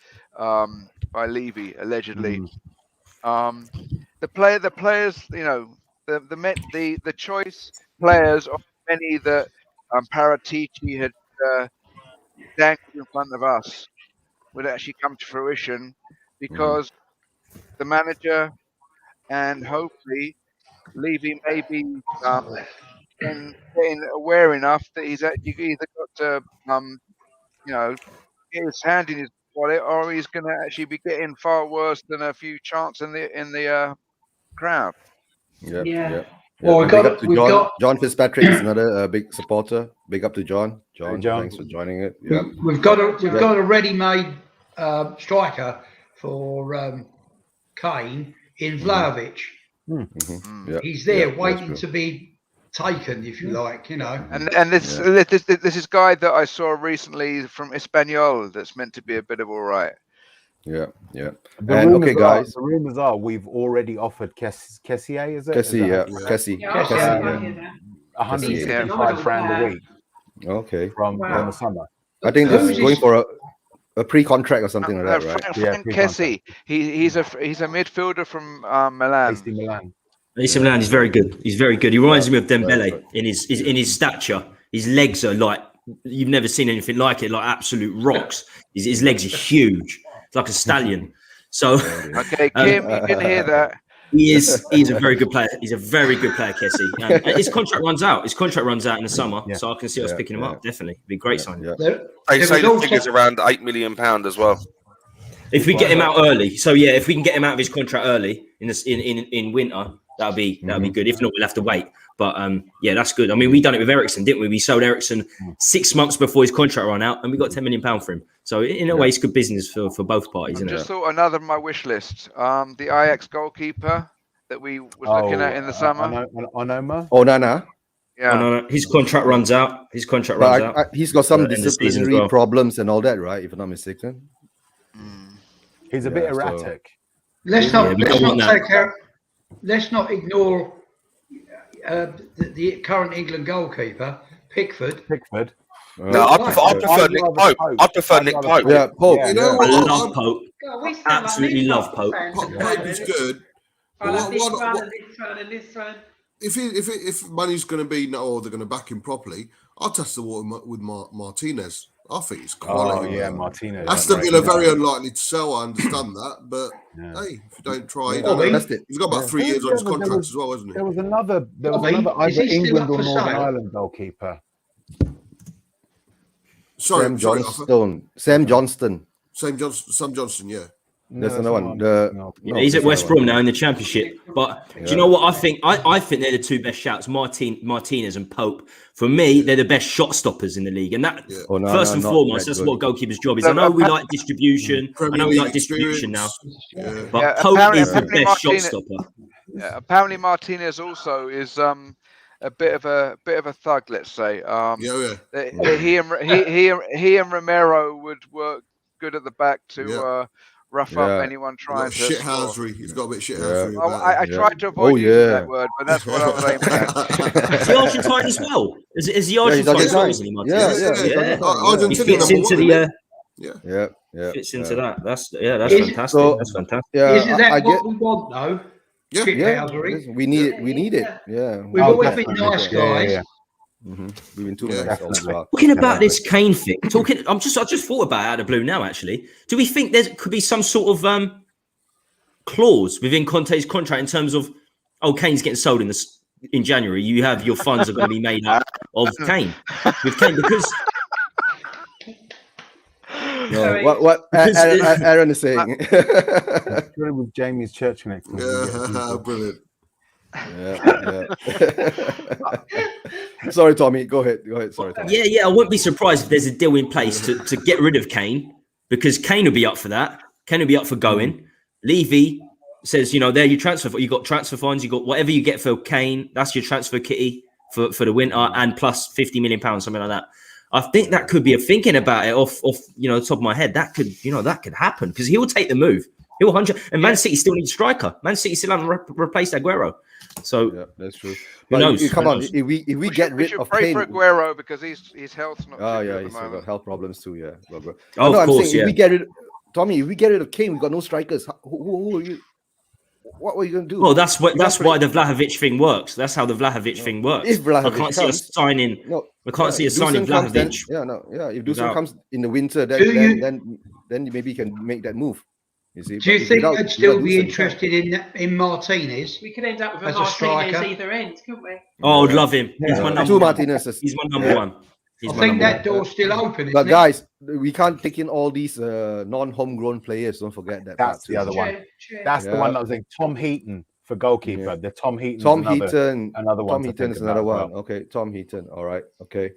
Levy allegedly. The players, the choice players of many that Paratici had dangled in front of us would actually come to fruition, because the manager and hopefully Levy may be getting aware enough that he's either got to get his hand in his wallet, or he's going to actually be getting far worse than a few chants in the crowd. Yeah. Well, we've got John Fitzpatrick is another big supporter. Big up to John. John, thanks for joining it. Yeah, we've got a ready-made striker for Kane in Vlahovic. He's there waiting to be taken, if you like, And this is guy that I saw recently from Espanyol that's meant to be a bit of all right. Yeah. Guys. The rumors are we've already offered Kessié, is it? Kessie. 165 grand a week. Okay. From the summer. I think this is going for a pre-contract or something like that, right? Frank Kessie. He's a midfielder from Milan. AC Milan. AC Milan is very good. He's very good. He reminds me of Dembele in his stature. His legs are like you've never seen anything like it, like absolute rocks. His legs are huge. It's like a stallion. So okay, Kim, you can hear that. He's a very good player. He's a very good player, Kessie. His contract runs out. In the summer, so I can see us picking him up. Definitely, be a great signing. They say the figure's around £8 million as well. If we get him out early, if we can get him out of his contract early in winter, that'll be good. If not, we'll have to wait. But that's good. I mean, we done it with Eriksen, didn't we? We sold Eriksen 6 months before his contract ran out, and we got £10 million for him. So in a way, it's good business for both parties. I just thought another on my wish list. The Ajax goalkeeper that we was looking at in the summer. Onana. Onana. Yeah. No. His contract runs out. He's got some disciplinary problems and all that, right? If I'm not mistaken. He's a bit erratic. Let's not ignore the current England goalkeeper, Pickford. No, I prefer Nick Pope. I prefer Nick Pope. Yeah, Pope. You know I what? love Pope. Absolutely love Pope. Pope is good. If money's going to be they're going to back him properly, I'll test the water with Martinez. I think it's quality. Oh yeah, Martinez. Aston Villa very unlikely to sell. I understand that, but hey, if you don't try, he's got about 3 years on his contract as well, hasn't he? There was another either England or Northern Ireland goalkeeper. Sorry, Sam Johnston. Sam Johnston, yeah. There's another one. He's at West Brom now in the Championship. But do you know what I think? I think they're the two best shouts, Martinez and Pope. For me, they're the best shot stoppers in the league. And that, first and foremost, that's what goalkeeper's job is. I know we like distribution. Now. Yeah. But Pope is the best shot stopper. Yeah, apparently Martinez also is a bit of a thug, let's say. He and Romero would work good at the back to rough up anyone trying to. Shithousery. He's got a bit shithousery. I tried to avoid using that word, but that's what I was aiming at. Is he Argentine as well? Is he Argentine as well, isn't he, Martinez? He fits into the. Fits into that. That's fantastic. That's fantastic. Yeah, isn't that what we want, though? Yeah. We need it. Yeah. We've always been nice guys. Yeah. We've been too nice. Talking about this Kane thing. I just thought about it out of the blue now. Actually, do we think there could be some sort of clause within Conte's contract in terms of, Kane's getting sold in January? You have your funds are going to be made up of Kane with Kane because. No, what Aaron is saying. With Jamie's church connection. Yeah, brilliant. Yeah. Sorry, Tommy. Go ahead. Sorry, Tommy. Yeah. I wouldn't be surprised if there's a deal in place to get rid of Kane because Kane will be up for that. Kane will be up for going. Levy says, there you transfer. You got transfer funds. You got whatever you get for Kane. That's your transfer kitty for the winter and plus £50 million, something like that. I think that could be thinking about it off the top of my head. That could happen because he will take the move. He'll 100. And Man City still needs a striker. Man City still haven't replaced Aguero. So that's true. Who knows? Come on, if we get rid of pray Kane, for Aguero because his health's not. He's got health problems too. Yeah. Of course. If we get rid, Tommy, if we get rid of Kane, we got no strikers. Who are you? What are you going to do? Well, that's why the Vlahovic thing works. That's how the Vlahovic thing works. If Vlahovic I can't see us signing. We can't see us signing Vlahovic. If Dusan comes in the winter, then maybe you can make that move. You see, do you think they'd still be interested in Martinez? We could end up with as a Martinez striker either end, couldn't we? Oh, I'd love him. He's my number one. Martinez's. He's my number one. I think that door's still open. But guys, we can't take in all these non-homegrown players. Don't forget that. That's the other one. That's the one that I was saying. Tom Heaton for goalkeeper. Yeah. The Tom Heaton. Another one. Tom Heaton is another one. Well. Okay, Tom Heaton. All right. Okay.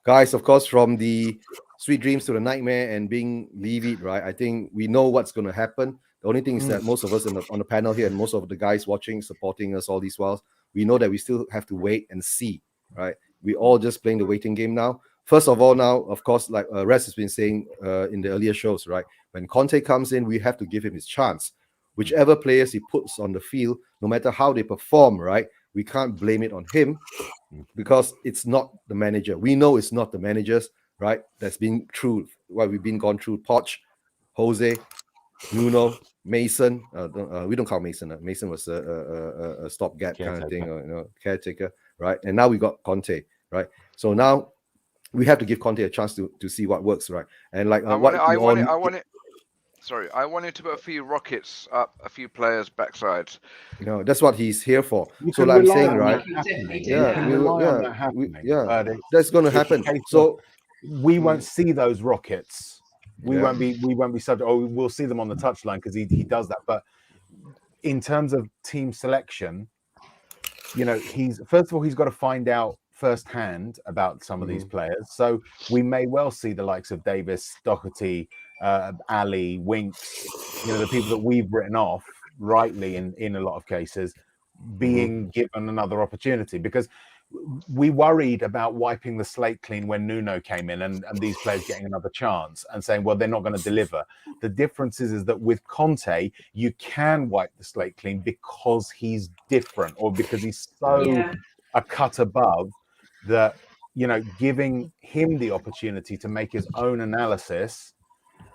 Guys, of course, from the sweet dreams to the nightmare and being Levyed, right? I think we know what's going to happen. The only thing is that most of us on the panel here and most of the guys watching, supporting us all these whiles, we know that we still have to wait and see, right? We all just playing the waiting game now. First of all, now, of course, like Rez has been saying in the earlier shows, right? When Conte comes in, we have to give him his chance. Whichever players he puts on the field, no matter how they perform, right? We can't blame it on him because it's not the manager. We know it's not the managers, right? That's been through what we've been gone through. Poch, Jose, Nuno, Mason. We don't call Mason. Mason was a stopgap kind of thing, or caretaker, right? And now we got Conte, right? So now we have to give Conte a chance to see what works, right? And like I wanted to put a few rockets up a few players' backsides. That's what he's here for. So like I'm saying, right? That's going to happen. So we won't see those rockets. We won't be subject. Oh, we'll see them on the touchline because he does that. But in terms of team selection, he's first of all he's got to find out firsthand about some of these players. So we may well see the likes of Davis, Doherty, Ali, Winks, the people that we've written off rightly in a lot of cases, being given another opportunity, because we worried about wiping the slate clean when Nuno came in and these players getting another chance and saying, well, they're not going to deliver. The difference is that with Conte, you can wipe the slate clean because he's different or because he's so a cut above that, giving him the opportunity to make his own analysis,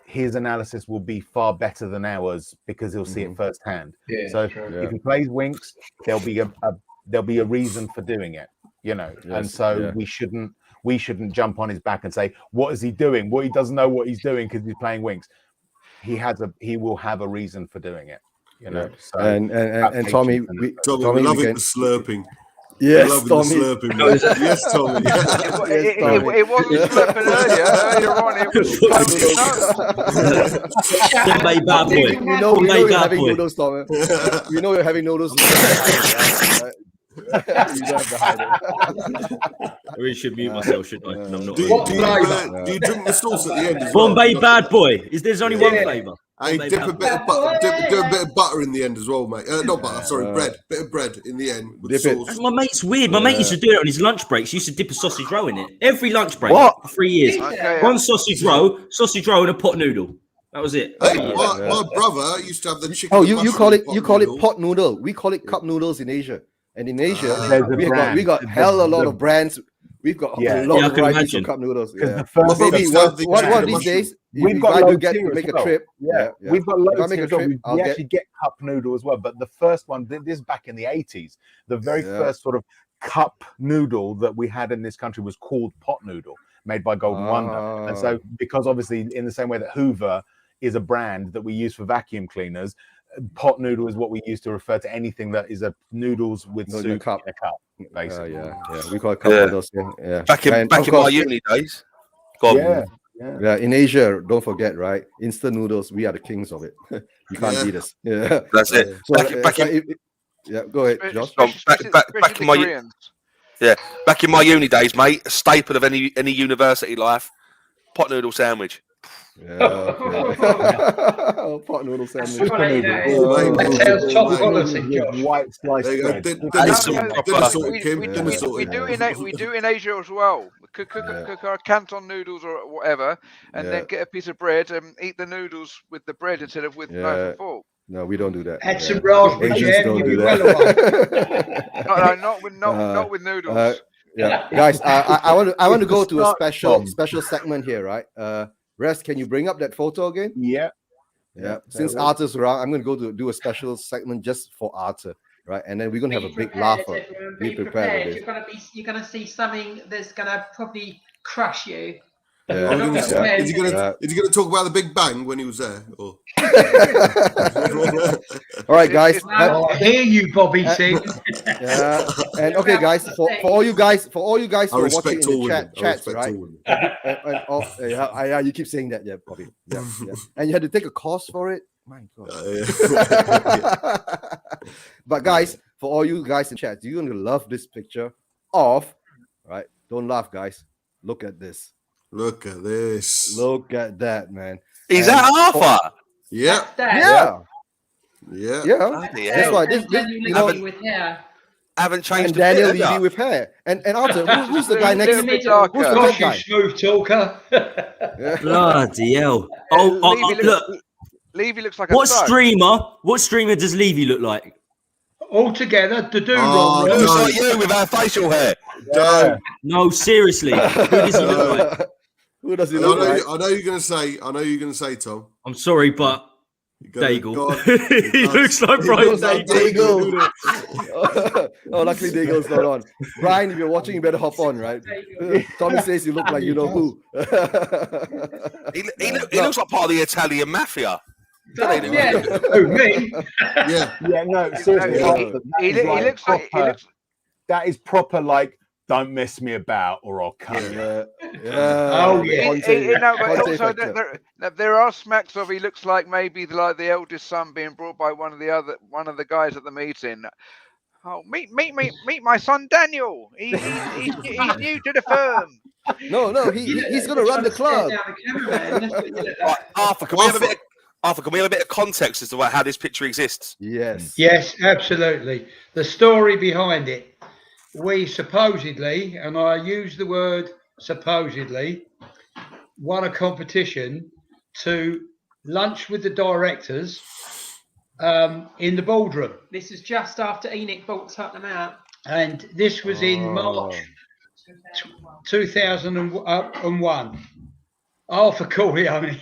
his analysis will be far better than ours because he'll see it firsthand. If he plays Winks, there'll be a reason for doing it, and so we shouldn't jump on his back and say, what is he doing? Well, he doesn't know what he's doing because he's playing Winks. He will have a reason for doing it, So, and Tommy, we love it, the slurping. Yes, Tommy. Yes, Tommy. It wasn't slurping earlier. Earlier on, it was Bombay bad boy. We know you're having noodles, Tommy. We know you're having noodles. You don't have to hide it. I really should mute myself, shouldn't I? I'm not. Do you drink the sauce at the end as well? Bombay bad boy. There's only one flavour. Hey, dip a bit of butter. Do a bit of butter in the end as well, mate. Not butter, sorry, bread. Bit of bread in the end with sauce. My mate's weird. My mate used to do it on his lunch breaks. He used to dip a sausage roll in it every lunch break for 3 years. One sausage roll, and a pot noodle. That was it. Hey, my brother used to have the chicken. Oh, you call it pot noodle. We call it cup noodles in Asia. And in Asia, we got hell a lot of brands. We've got a lot of varieties of cup noodles. Yeah. Maybe one of these days, we've got to make a trip. We've got loads here. We actually get cup noodle as well. But the first one, this is back in the 80s. The very first sort of cup noodle that we had in this country was called pot noodle, made by Golden Wonder. And so, because obviously, in the same way that Hoover is a brand that we use for vacuum cleaners, pot noodle is what we use to refer to anything that is a noodles with soup in a cup, basically. We call it cup noodles. Yeah. Back in my uni days. Yeah, in Asia, don't forget, right? Instant noodles, we are the kings of it. You can't beat us. Yeah, that's it. So, go ahead, Josh. Back in my uni days, mate, a staple of any university life, pot noodle sandwich. Pot noodle sandwich. That's top quality. White slice bread. We do in Asia as well. Cook our Canton noodles or whatever, and then get a piece of bread and eat the noodles with the bread instead of with knife and fork. No, we don't do that. Add some raspberry jam. Don't do that. Not with noodles. Guys, I want to go to a special segment here, right? Rest, can you bring up that photo again? Yeah. Since Arthur's around, I'm going to do a special segment just for Arthur, right? And then we're going to have a big laugh. Be prepared. You're going to see something that's going to probably crush you. When he was, Yeah. is he gonna talk about the Big Bang when he was there? Or? All right, guys. I hear you, Bobby Singh. Yeah, and okay, guys, for all you guys who are watching in the chats, right? Yeah, you keep saying that, yeah, Bobby. Yeah. And you had to take a course for it. My God. But guys, for all you guys in chat, you're gonna love this picture of, right? Don't laugh, guys. Look at this. Look at this. Look at that, man. Is that Arthur? Yeah. Yeah. Bloody That's hell. why this you know, with hair. Haven't changed and a Daniel bit, have Levy ya? with hair. And Arthur, who's the guy next Little to bit me? darker. Who's the Gosh, bad you guy? smooth talker. Yeah. Bloody hell. Oh, look. Levy looks like a What thug. streamer does Levy look like? All together, the do Oh, wrong. Looks like you with our facial hair. Don't. No, seriously. Who does he look like? Who does he I look know, like? I know you're gonna say, Tom. I'm sorry, but You're gonna- Daigle. go on. He looks like He Brian looks like Daigle. Oh, luckily Daigle's not on. Brian, if you're watching, you better hop on, right? Tommy says you look like you know who. He looks like part of the Italian mafia. Yeah. Who, me? Yeah. Yeah, no, seriously. He looks like that is proper, like, don't mess me about or I'll cut you. Oh, yeah. but also there are smacks of he looks like maybe like the eldest son being brought by one of the guys at the meeting. Oh, meet my son Daniel. He's new to the firm. No, he's gonna run the club. Right, Arthur, can we have a bit of context as to how this picture exists? Yes, absolutely. The story behind it. We supposedly, and I use the word supposedly, won a competition to lunch with the directors in the boardroom. This is just after Enoch bought Tottenham out. And this was in March 2001. Arthur Corleone.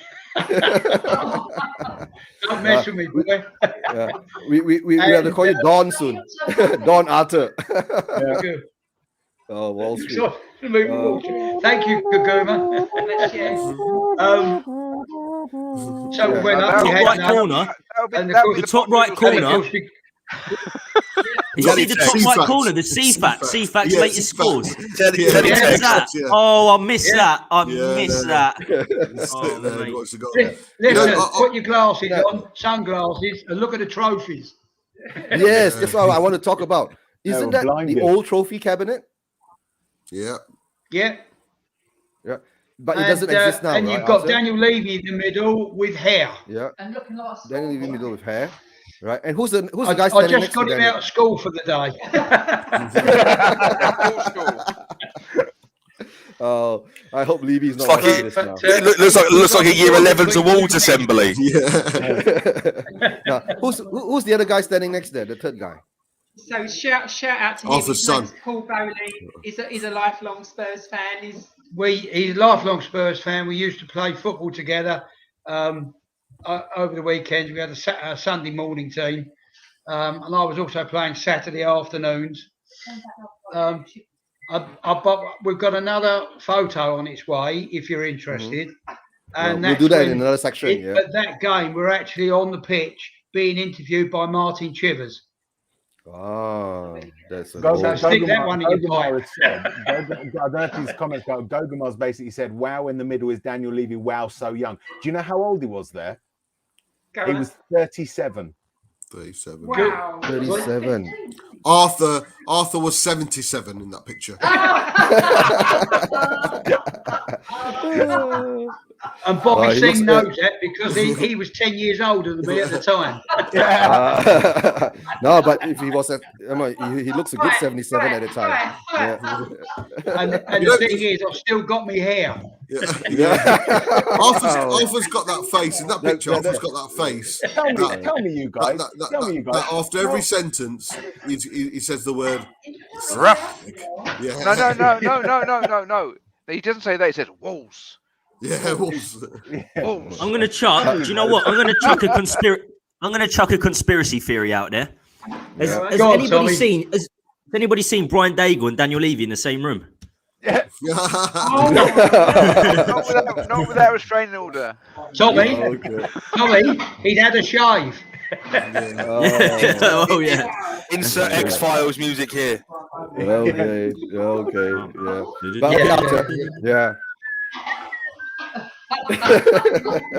Don't mess with me, boy. Yeah. We have to call you Don soon. Don Arthur. Good. Oh, Wall Street. Thank you, Gaguma. So when Top right corner. The top right corner. You see the top right corner, the CFAX. CFAX latest scores. Oh, I missed that. I missed that. Listen, put your glasses on, sunglasses, and look at the trophies. Yes, that's what I want to talk about. Isn't that the old trophy cabinet? Yeah. But it doesn't exist now. And you've got Daniel Levy in the middle with hair. Yeah. And looking like Daniel Levy in the middle with hair. Right. And who's the guy I standing just next got to him Daniel? out of school for the day. Oh, I hope Levy's not watching this now. It looks like a year 11's awards assembly. Now, who's the other guy standing next there? The third guy. So shout out to him. Arthur's son. Paul Bowley. He's a lifelong Spurs fan. He's He's a lifelong Spurs fan. We used to play football together. Over the weekends, we had a Sunday morning team, and I was also playing Saturday afternoons. We've got another photo on its way if you're interested. And we'll do that in another section. At that game, we're actually on the pitch being interviewed by Martin Chivers. Oh, that's a stick that one in your pipe. I don't know if these comments go. Gogumar's basically said, "Wow, in the middle is Daniel Levy. Wow, so young." Do you know how old he was there? He was 37. 37. wow. 37. Arthur was 77 in that picture. And Bobby Singh knows that because he was 10 years older than me at the time. No, but if he was he looks a good 77 at the time. And the thing is, I've still got me hair. Arthur's got that face in that picture. Arthur's got that face. Tell me, you guys. That after every sentence, he says the word. No. He doesn't say that. He says walls. Yeah, walls. Walls. I'm going to chuck. Do you know what? I'm going to chuck a conspiracy theory out there. Has anybody seen Brian Daigle and Daniel Levy in the same room? Oh, not without restraining order. Tommy, Okay. Tommy, he'd had a shave. Oh, Oh yeah. Insert Yeah. X-Files music here. okay. Yeah. But Yeah. Arthur, yeah.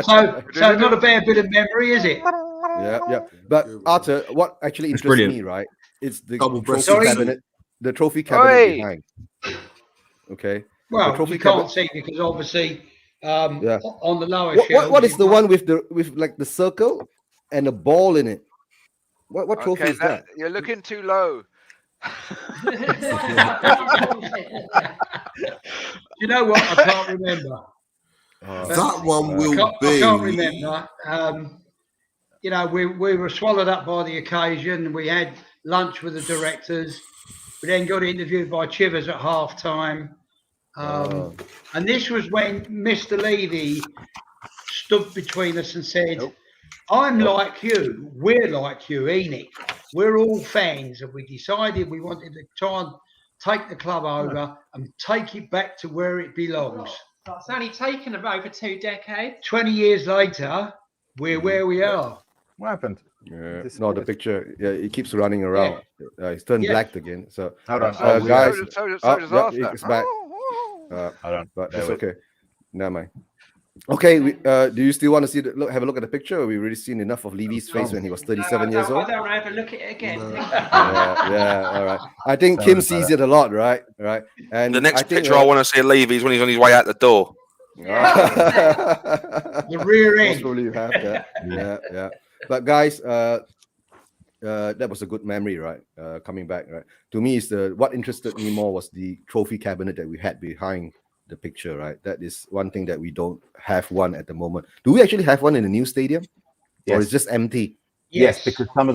So not a bad bit of memory, is it? Yeah. But Arthur, what actually interests brilliant. me, right? It's the Double-breasted trophy suit. cabinet. The trophy cabinet Oi. behind. Okay. Well, trophy you can't cabinet- see because obviously Yeah. on the lower What shelves. is the one with like the circle and a ball in it? What trophy Okay, is that? you're looking too low. You know what? I can't remember. That one I will can't, I can't be. remember. You know, we were swallowed up by the occasion. We had lunch with the directors. We then got interviewed by Chivers at half time. And this was when Mr. Levy stood between us and said, I'm like you, we're like you, Enoch. We're all fans, and we decided we wanted to try and take the club over and take it back to where it belongs. It's only taken over 2 decades. 20 years later, we're where we are. What happened? Yeah. No, the picture. Yeah, it keeps running around. It's turned black again. So Hold on. guys, So does Arthur. it's back. Hold on. But Bear it's with. okay. Never mind. Okay, do you still want to see have a look at the picture? Or we already seen enough of Levy's face when he was 37 years old. I don't want to have a look at it again. Yeah, all right. I think Kim sees it a lot, right? And The next I think, picture I want to see of Levy is when he's on his way out the door. The rear Most end. probably you have that. Yeah. But guys, that was a good memory, right? Coming back, right? To me, what interested me more was the trophy cabinet that we had behind the picture, right? That is one thing that we don't have one at the moment. Do we actually have one in the new stadium, or Yes. it's just empty? Yes, because some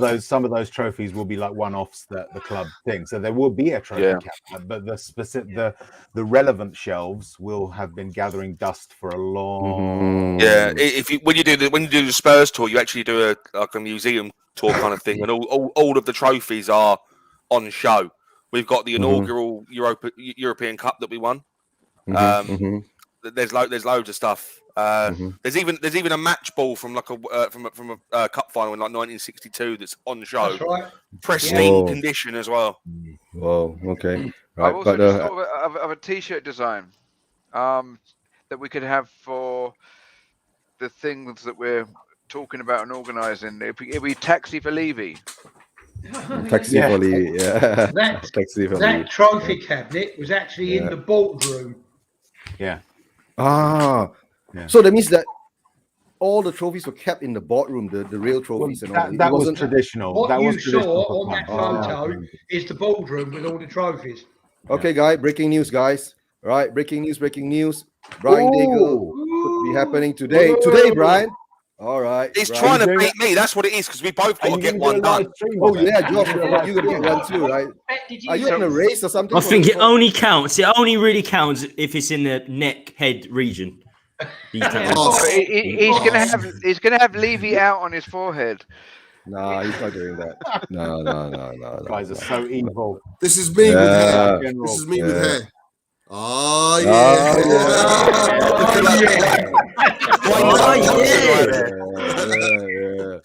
of those trophies will be like one-offs that the club thing. So there will be a trophy cabinet, but the relevant shelves will have been gathering dust for a long. Yeah, when you do the Spurs tour, you actually do a museum tour kind of thing, and all of the trophies are on show. We've got the inaugural European Cup that we won. There's loads of stuff. There's even a match ball from like from a cup final in like 1962 that's on show. That's right. Pristine condition as well. Whoa. Okay. Right. I've also just thought of a T-shirt design that we could have for the things that we're talking about and organising. It'd be Taxi for Levy. Taxi for Levy, yeah. Taxi for Levy. That trophy cabinet was actually in the boardroom. Yeah. So that means that all the trophies were kept in the boardroom, the real trophies and all. That was traditional. What that you was traditional saw on that photo is the boardroom with all the trophies. Okay, guys, breaking news, guys. All right, breaking news. Brian Daigle could be happening today. Today, Brian. All right. He's Brian. trying to beat me. That's what it is, because we both got to get one done. Oh yeah, Josh, you're gonna get one too, right? Are you in a race or something? I think it only counts. It only really counts if it's in the neck head region. He's gonna have Levy out on his forehead. No, he's not doing that. No. Guys are so evil. This is me with hair. This is me with hair. Oh yeah.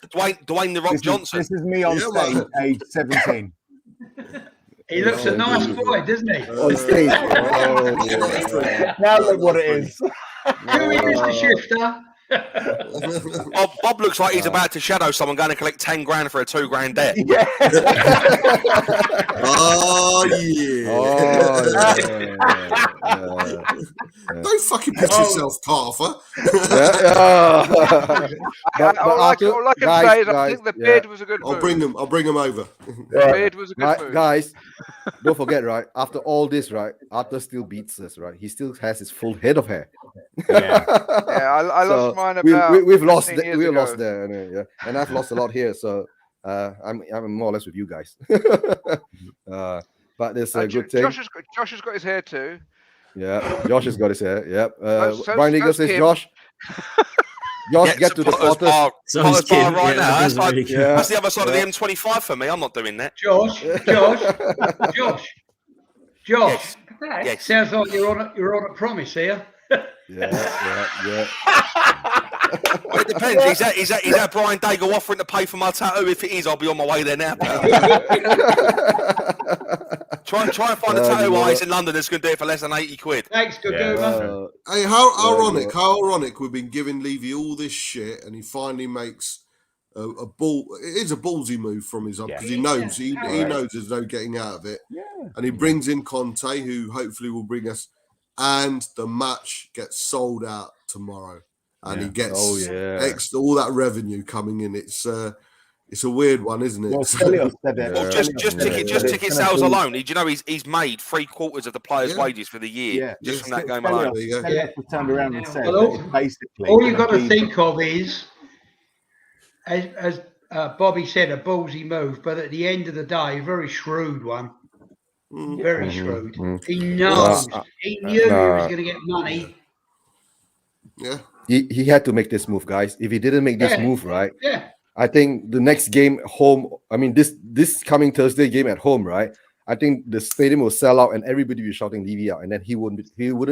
Dwayne the Rock Johnson. This is me on stage, age 17. He looks a nice boy, doesn't he? On stage. Now look what it is. Who is Mr. Shifter? Bob looks like he's about to shadow someone going to collect 10 grand for a 2 grand debt. Yeah. Oh yeah. Don't fucking piss yourself, Carver. All I can say is I think the beard was a good move. I'll bring him over. The beard was a good move. Guys, don't forget, right? After all this, right? Arthur still beats us, right? He still has his full head of hair. Yeah. I lost mine about we've lost lost there, and I've lost a lot here. So I'm more or less with you guys. But there's a good thing. Josh has got his hair too. Yeah, Josh has got his hair. Yep. So Brian Eagle says, Josh, get to the Potters. So he's kidding. Right now. That's That's the other side of the M25 for me. I'm not doing that. Josh. Yes. Yes. Sounds like you're on a promise here. Yeah. Well, it depends. Is that Brian Daigle offering to pay for my tattoo? If it is, I'll be on my way there now, pal. Try and find a tattoo artist in London that's going to do it for less than 80 quid. Thanks, Gaguma. Hey, how ironic we've been giving Levy all this shit, and he finally makes a ball. It is a ballsy move from his because he knows he knows there's no getting out of it. Yeah. And he brings in Conte, who hopefully will bring us. And the match gets sold out tomorrow, and he gets all that revenue coming in. It's a weird one, isn't it? Well, Stelios said it. Well, just ticket sales alone. Do you know he's made 3/4 of the players' wages for the year just from that game alone? Stelios turned around and said that it's basically all you've got to think of is, as Bobby said, a ballsy move, but at the end of the day, a very shrewd one. Very shrewd. He knows. He knew he was going to get money. Yeah. He had to make this move, guys. If he didn't make this move, right? Yeah. I think the next game home, I mean, this coming Thursday game at home, right? I think the stadium will sell out and everybody will be shouting Levy out, and then he wouldn't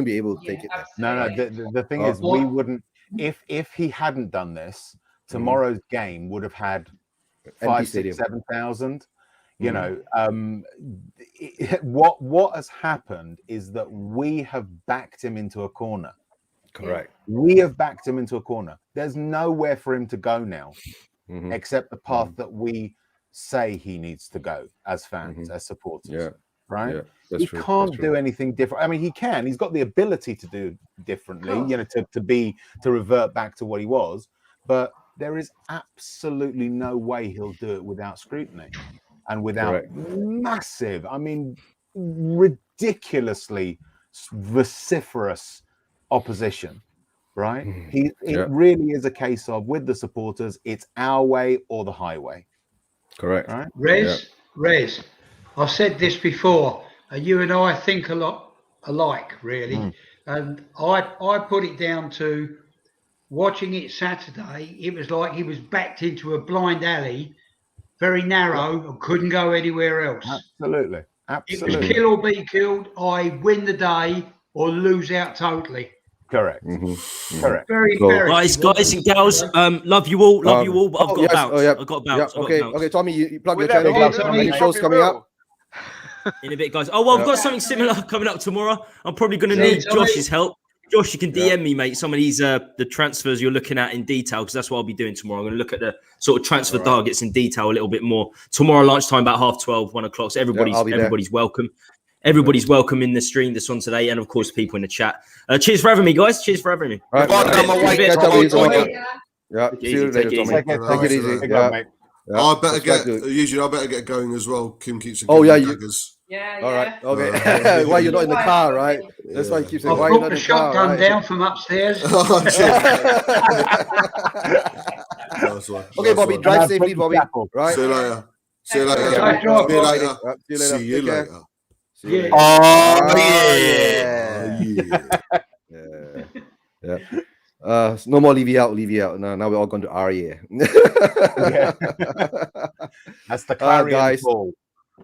be able to take it. No. The thing is, we wouldn't. If he hadn't done this, tomorrow's game would have had 5,000, 6,000, 7,000. You know, what has happened is that we have backed him into a corner. Correct. We have backed him into a corner. There's nowhere for him to go now, except the path that we say he needs to go as fans, as supporters. Yeah. Right? Yeah, he can't do anything different. I mean, he can. He's got the ability to do differently, you know, to revert back to what he was. But there is absolutely no way he'll do it without scrutiny. And without massive, I mean, ridiculously vociferous opposition, right? It really is a case of, with the supporters, it's our way or the highway. Correct. Right? Rez, I've said this before. You and I think a lot alike, really. And I put it down to watching it Saturday. It was like he was backed into a blind alley. Very narrow, and couldn't go anywhere else. Absolutely. It was kill or be killed. I win the day or lose out totally. Correct. Correct. Very. Guys and gals, love you all, but I've got bounce. I've got bounce. Okay, Tommy, you plug your channel. Any shows coming up? In a bit, guys. Oh, well, I've got something similar coming up tomorrow. I'm probably going to need Josh's help. Josh, you can DM me, mate, some of these the transfers you're looking at in detail, because that's what I'll be doing tomorrow. I'm going to look at the sort of transfer targets in detail a little bit more tomorrow lunchtime, about 12:30, 1 o'clock. So everybody's welcome. Everybody's welcome in the stream this on today, and of course people in the chat. Cheers for having me, guys. Cheers for having me. Right. Yeah. Take it easy. Take it easy. Yeah. I better get going as well. Kim keeps. Oh yeah, Yeah. All right. Okay. Why you're not in the car, right? That's why you keep saying. Why you're not in the car? Shotgun down from upstairs. Okay, Bobby. Drive safely, Bobby. Right. See you later. See you later. See you later. Yeah. Oh yeah. No more Levy out. Now we're all going to RA. That's the clarion guys. call.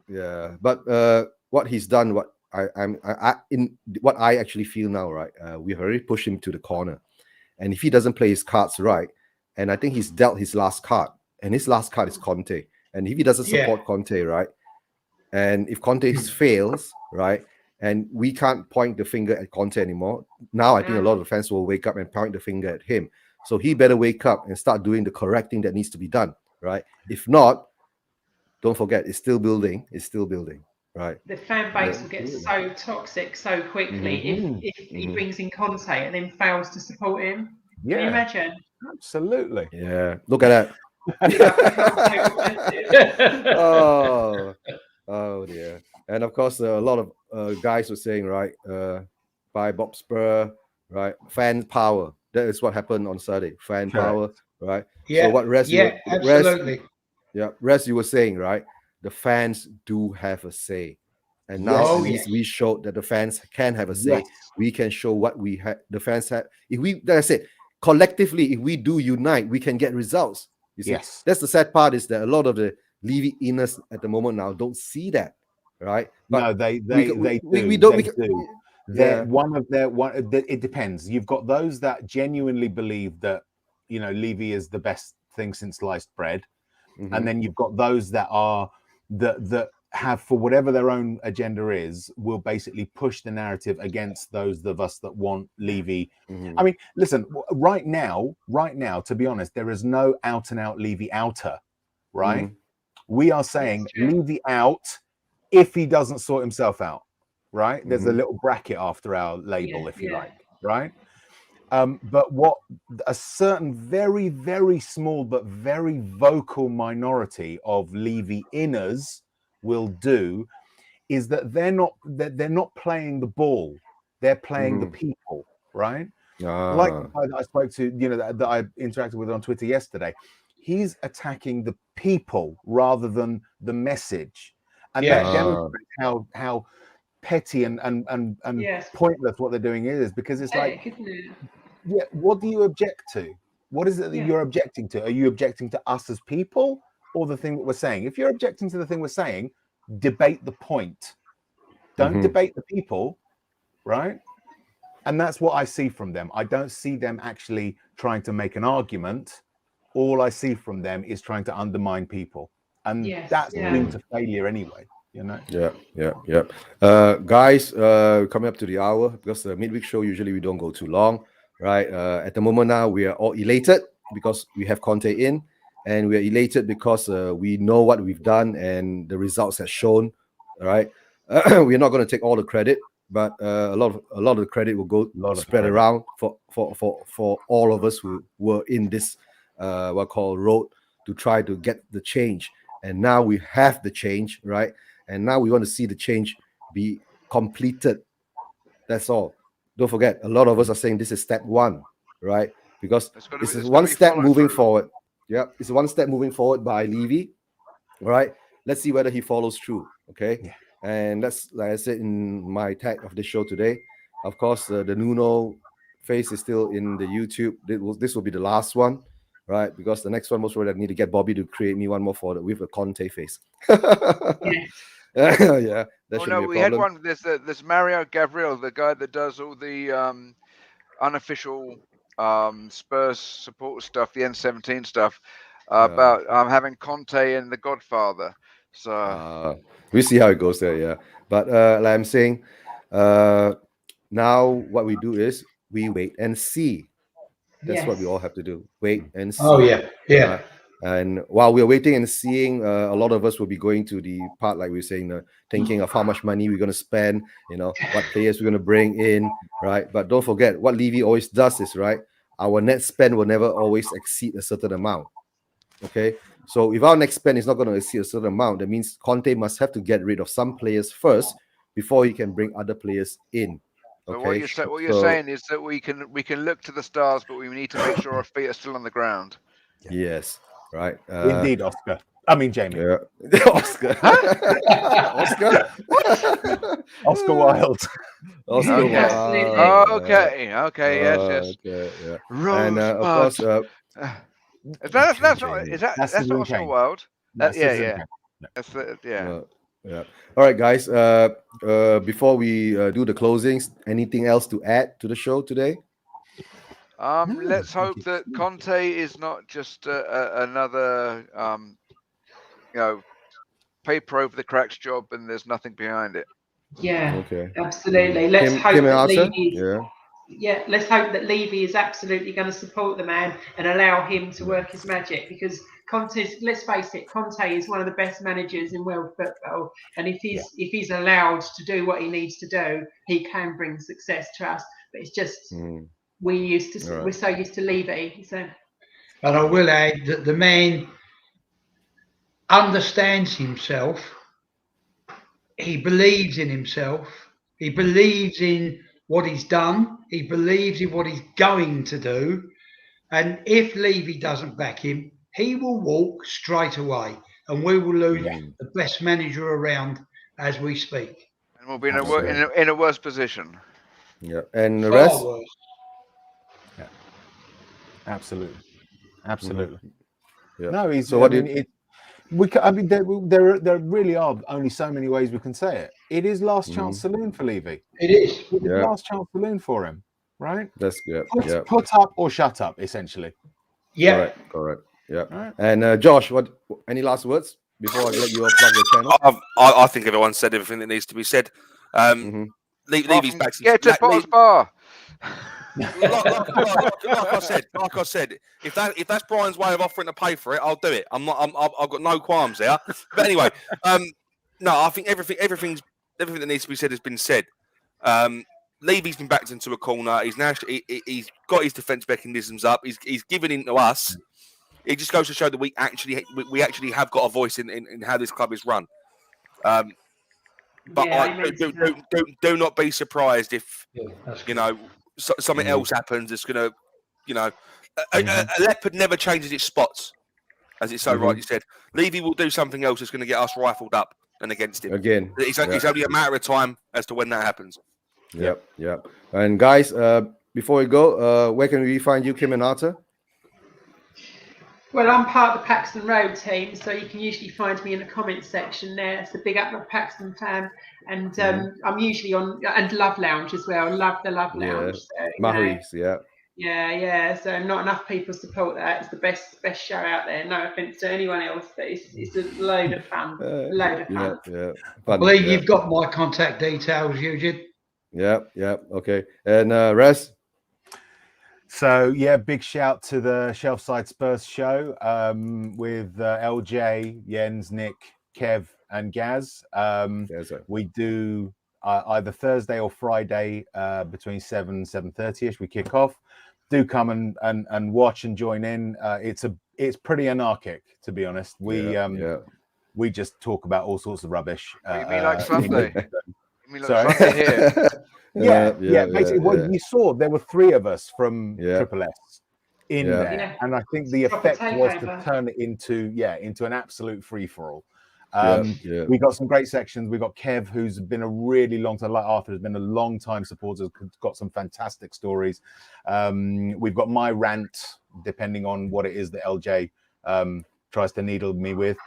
Yeah, but what he's done, what I actually feel now, right? We've already pushed him to the corner, and if he doesn't play his cards right, and I think he's dealt his last card, and his last card is Conte, and if he doesn't support Conte, right, and if Conte fails, right, and we can't point the finger at Conte anymore, now I think a lot of the fans will wake up and point the finger at him. So he better wake up and start doing the correct thing that needs to be done, right? If not, don't forget, it's still building, right? The fan base will get so toxic so quickly if he brings in Conte and then fails to support him. Yeah. Can you imagine? Absolutely. Yeah, look at that. Oh dear. And of course, a lot of guys were saying, right, by Bob Spur, right, fan power. That is what happened on Saturday. Fan power, right? Yeah. So what absolutely. Rest you were saying, right? The fans do have a say, and now we showed that the fans can have a say. Yes. We can show what we have. The fans have. If we, like I said, collectively, if we do unite, we can get results. You see? Yes, that's the sad part, is that a lot of the Levy-inners at the moment now don't see that, right? But no, they do. It depends. You've got those that genuinely believe that, you know, Levy is the best thing since sliced bread, and then you've got those that are that have, for whatever their own agenda is, will basically push the narrative against those of us that want Levy. I mean, listen, right now, to be honest, there is no out and out Levy outer, right? We are saying Levy out if he doesn't sort himself out, right? There's a little bracket after our label, if you like, right? But what a certain very, very small but very vocal minority of Levy inners will do is that they're not playing the ball, they're playing the people, right? Like the guy that I spoke to, you know, that I interacted with on Twitter yesterday, he's attacking the people rather than the message, and that demonstrates how petty and pointless what they're doing is, because it's like, what do you object to? What is it that you're objecting to? Are you objecting to us as people or the thing that we're saying? If you're objecting to the thing we're saying, debate the point. Don't debate the people, right? And that's what I see from them. I don't see them actually trying to make an argument. All I see from them is trying to undermine people. And that's doomed to failure anyway, you know? Guys, coming up to the hour, because the midweek show, usually we don't go too long, right? At the moment now, we are all elated because we have Conte in, and we are elated because we know what we've done and the results have shown, right? We're not going to take all the credit, but a lot of the credit will go spread around for all of us who were in this road to try to get the change. And now we have the change, right? And now we want to see the change be completed. That's all. Don't forget, a lot of us are saying this is step one, right? Because this is one step moving forward. Yeah, it's one step moving forward by Levy. All right, let's see whether he follows through. Okay, yeah. And that's, like I said in my tag of this show today. Of course, the Nuno face is still in the YouTube. This will be the last one, right? Because the next one, most probably I need to get Bobby to create me one more with a Conte face. Yeah. Oh no, we had one. There's Mario Gabriel, the guy that does all the unofficial Spurs support stuff, the N17 stuff, about having Conte and the Godfather. So we see how it goes there, yeah. But like I'm saying, now what we do is we wait and see. That's what we all have to do. Wait and see. Oh yeah. And while we're waiting and seeing, a lot of us will be going to the part, like we were saying, thinking of how much money we're going to spend, you know, what players we're going to bring in, right? But don't forget, what Levy always does is, right, our net spend will never always exceed a certain amount, okay? So if our net spend is not going to exceed a certain amount, that means Conte must have to get rid of some players first before he can bring other players in. Okay? But what you're saying is that we can look to the stars, but we need to make sure our feet are still on the ground. Yes. Right. Indeed, Oscar. I mean, Jamie. Yeah. Oscar. Oscar. Oscar Wilde. Oscar Wilde. Oh, okay. Yes. Okay. Yeah. Rose and of course, that's Oscar Wilde. Yeah. That's yeah. Yeah. All right, guys. Before we do the closings, anything else to add to the show today? Let's hope that Conte is not just another, paper over the cracks job, and there's nothing behind it. Yeah. Okay. Absolutely. Let's hope that Levy. Yeah. Let's hope that Levy is absolutely going to support the man and allow him to work his magic, because Conte's, let's face it, Conte is one of the best managers in world football, and if he's allowed to do what he needs to do, he can bring success to us. But it's just. We're so used to Levy. So. But I will add that the man understands himself. He believes in himself. He believes in what he's done. He believes in what he's going to do. And if Levy doesn't back him, he will walk straight away, and we will lose the best manager around as we speak. And we'll be in a worse position. Yeah, and the rest. Worse. Yeah. Absolutely. Yeah. No, he's. So I mean, there really are only so many ways we can say it. It is last chance saloon for Levy. It is. It is last chance saloon for him, right? That's good. Put up or shut up, essentially. Yeah. Correct. Yeah. Right. And Josh, any last words before I let you all plug the channel? I think everyone said everything that needs to be said. Levy's back. Get to Potter's Bar. Like I said, if that's Brian's way of offering to pay for it, I'll do it. I've got no qualms there. But anyway, no, I think everything that needs to be said has been said. Levy's been backed into a corner. He's got his defence mechanisms up. He's given in to us. It just goes to show that we actually have got a voice in how this club is run. But do not be surprised if something else happens. It's going to, a leopard never changes its spots, as it's so rightly said. Levy will do something else that's going to get us rifled up and against him again. It's only a matter of time as to when that happens. Yep. And guys, before we go, where can we find you, Kim and Arthur? Well, I'm part of the Paxton Road team, so you can usually find me in the comments section there. It's a big up of Paxton fan, and I'm usually on and Love Lounge as well. Love the Love Lounge. So, Maurice, Yeah. So not enough people support that. It's the best show out there. No offense to anyone else, but it's a load of fun. Yeah. I believe you've got my contact details, Eugene. Yeah. Okay. And Res? So big shout to the Shelfside Spurs show with LJ, Jens, Nick, Kev, and Gaz. We do either Thursday or Friday between 7:30ish. We kick off. Do come and watch and join in. It's pretty anarchic, to be honest. We just talk about all sorts of rubbish. You mean like Sunday? Sunday here? Basically, what you saw, there were three of us from Triple S in there, and I think the effect was to turn it into an absolute free for all. We got some great sections. We got Kev, who's been a really long time, like Arthur, has been a long time supporter. Got some fantastic stories. We've got my rant, depending on what it is that LJ tries to needle me with.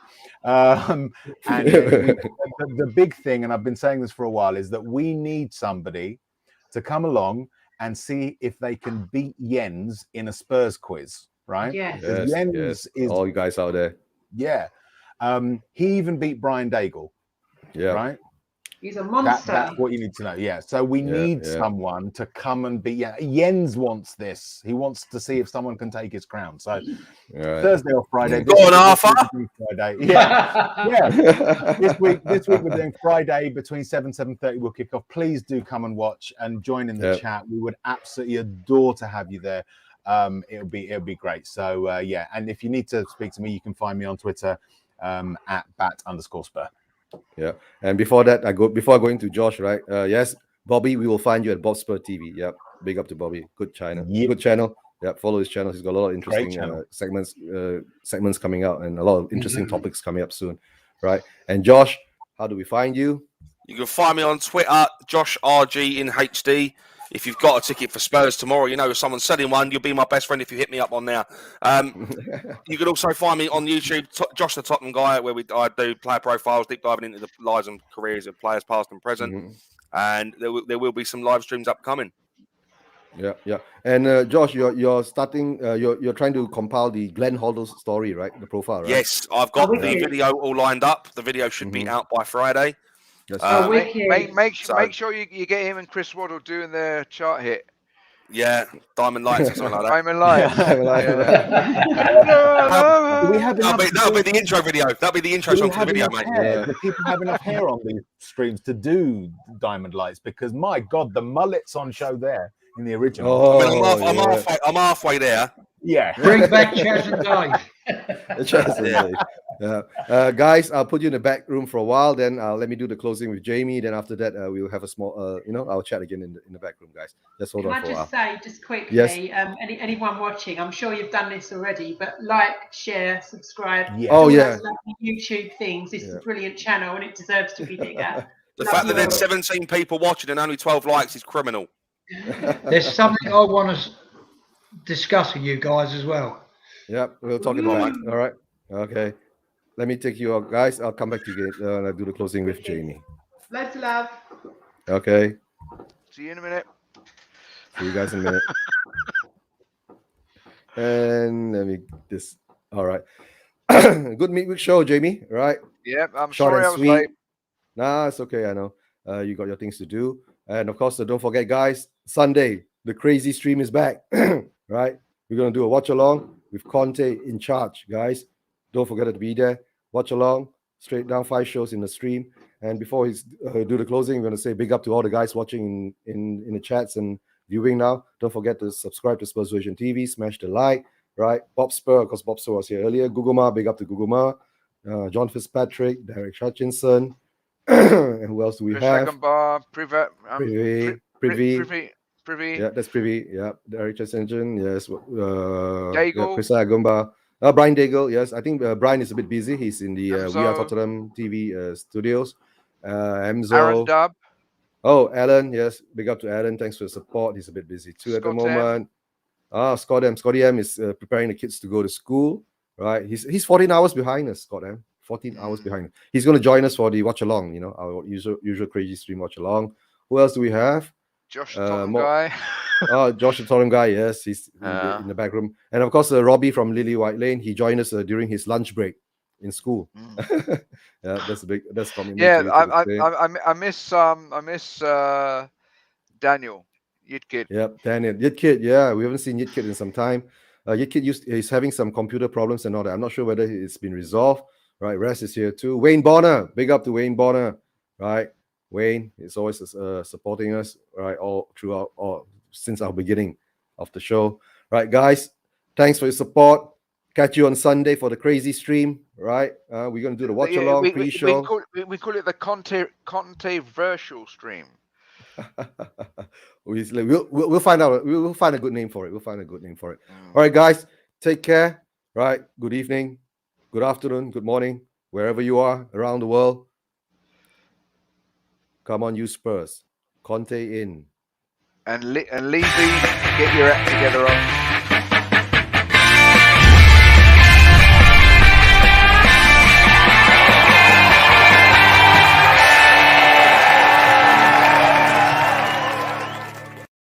And the big thing, and I've been saying this for a while, is that we need somebody to come along and see if they can beat Jens in a Spurs quiz, right? Yes. Jens is all you guys out there. Yeah. He even beat Brian Daigle. Yeah. Right? He's a monster. That's what you need to know. Yeah. So we need someone to come and beat. Yeah. Jens wants this. He wants to see if someone can take his crown. So Thursday or Friday. Go on, Arthur. Friday. Yeah. This week we're doing Friday between 7:30. We'll kick off. Please do come and watch and join in the chat. We would absolutely adore to have you there. It'll be great. So and if you need to speak to me, you can find me on Twitter at @bat_spur. Yeah, and before that, before I go into Josh, right? Yes, Bobby, we will find you at Bob Spur TV. Yep, big up to Bobby. Good channel. Good channel. Yeah, follow his channel. He's got a lot of interesting segments coming out and a lot of interesting topics coming up soon, right? And Josh, how do we find you? You can find me on Twitter, Josh RG in HD. If you've got a ticket for Spurs tomorrow, if someone's selling one, you'll be my best friend if you hit me up on there. You can also find me on YouTube, Josh the Tottenham Guy, where I do player profiles, deep diving into the lives and careers of players past and present. And there will be some live streams upcoming. Yeah. And Josh, you're starting. You're trying to compile the Glenn Hoddle's story, right? The profile, right? Yes, I've got the video all lined up. The video should be out by Friday. Make sure you get him and Chris Waddle doing their chart hit. Yeah, Diamond Lights or something like that. Diamond Lights. That'll be the intro video. That'll be the intro song to the video, mate. Do people have enough hair on these streams to do Diamond Lights? Because my God, the mullet's on show there in the original. I'm halfway there. Yeah. Bring back Chaz and Dave. Guys, I'll put you in the back room for a while. Then let me do the closing with Jamie. Then after that, we'll have a small, I'll chat again in the back room, guys. Just hold on for a while. Can I just say, just quickly, anyone watching, I'm sure you've done this already, but like, share, subscribe. Yeah. All those lovely YouTube things. This is a brilliant channel and it deserves to be bigger. The fact that there's 17 people watching and only 12 likes is criminal. There's something I want to discuss with you guys as well. Yep, we'll talk about it. All right. Okay. let me take you out, guys. I'll come back to you and I'll do the closing with Jamie. Loads of love. Okay. See you in a minute. See you guys in a minute. And let me this. All right. Good midweek show, Jamie. Right? Yep. I'm Short sorry and I was sweet. late. Nah, it's okay. I know. You got your things to do. And of course, don't forget, guys, Sunday, the crazy stream is back. Right? We're going to do a watch along with Conte in charge, guys. Don't forget to be there. Watch along, straight down 5 shows in the stream. And before we do the closing, we're going to say big up to all the guys watching in the chats and viewing now. Don't forget to subscribe to Spurs Version TV, smash the like, right? Bob Spur, because Bob Spur was here earlier. Guguma, big up to Guguma. John Fitzpatrick, Derek Hutchinson. And who else do we have? Privy. Yeah, that's Privy. Yeah, Derek Hutchinson. Yes. Daigle. Chris Agumba. Brian Daigle. Yes, I think Brian is a bit busy. He's in the We Are Tottenham TV studios. Emzo. Aaron Dubb. Oh, Alan. Yes, big up to Alan. Thanks for the support. He's a bit busy too at the moment. Scott M. Scotty M is preparing the kids to go to school. Right, he's 14 hours behind us, Scott M. 14 hours behind. He's going to join us for the watch along. You know, our usual crazy stream watch along. Who else do we have? Josh the Tottenham guy. Josh the Tottenham guy. Yes, he's in the back room. And of course, Robbie from Lily White Lane. He joined us during his lunch break in school. Yeah, that's commitment. Yeah, I miss Daniel Yitkid. Yep, Daniel Yitkid. Yeah, we haven't seen Yitkid in some time. Yitkid is having some computer problems and all that. I'm not sure whether it's been resolved. Right, Rest is here too. Wayne Bonner, big up to Wayne Bonner. Right, Wayne is always supporting us. Right, all throughout, since our beginning of the show. Right, guys, thanks for your support. Catch you on Sunday for the crazy stream. Right, we're gonna do the watch along pre-show. We call it the Conte virtual stream. We'll find out. We'll find a good name for it. All right, guys, take care. Right, good evening, good afternoon, good morning, wherever you are around the world. Come on, you Spurs. Conte in. And Levyed, get your act together on.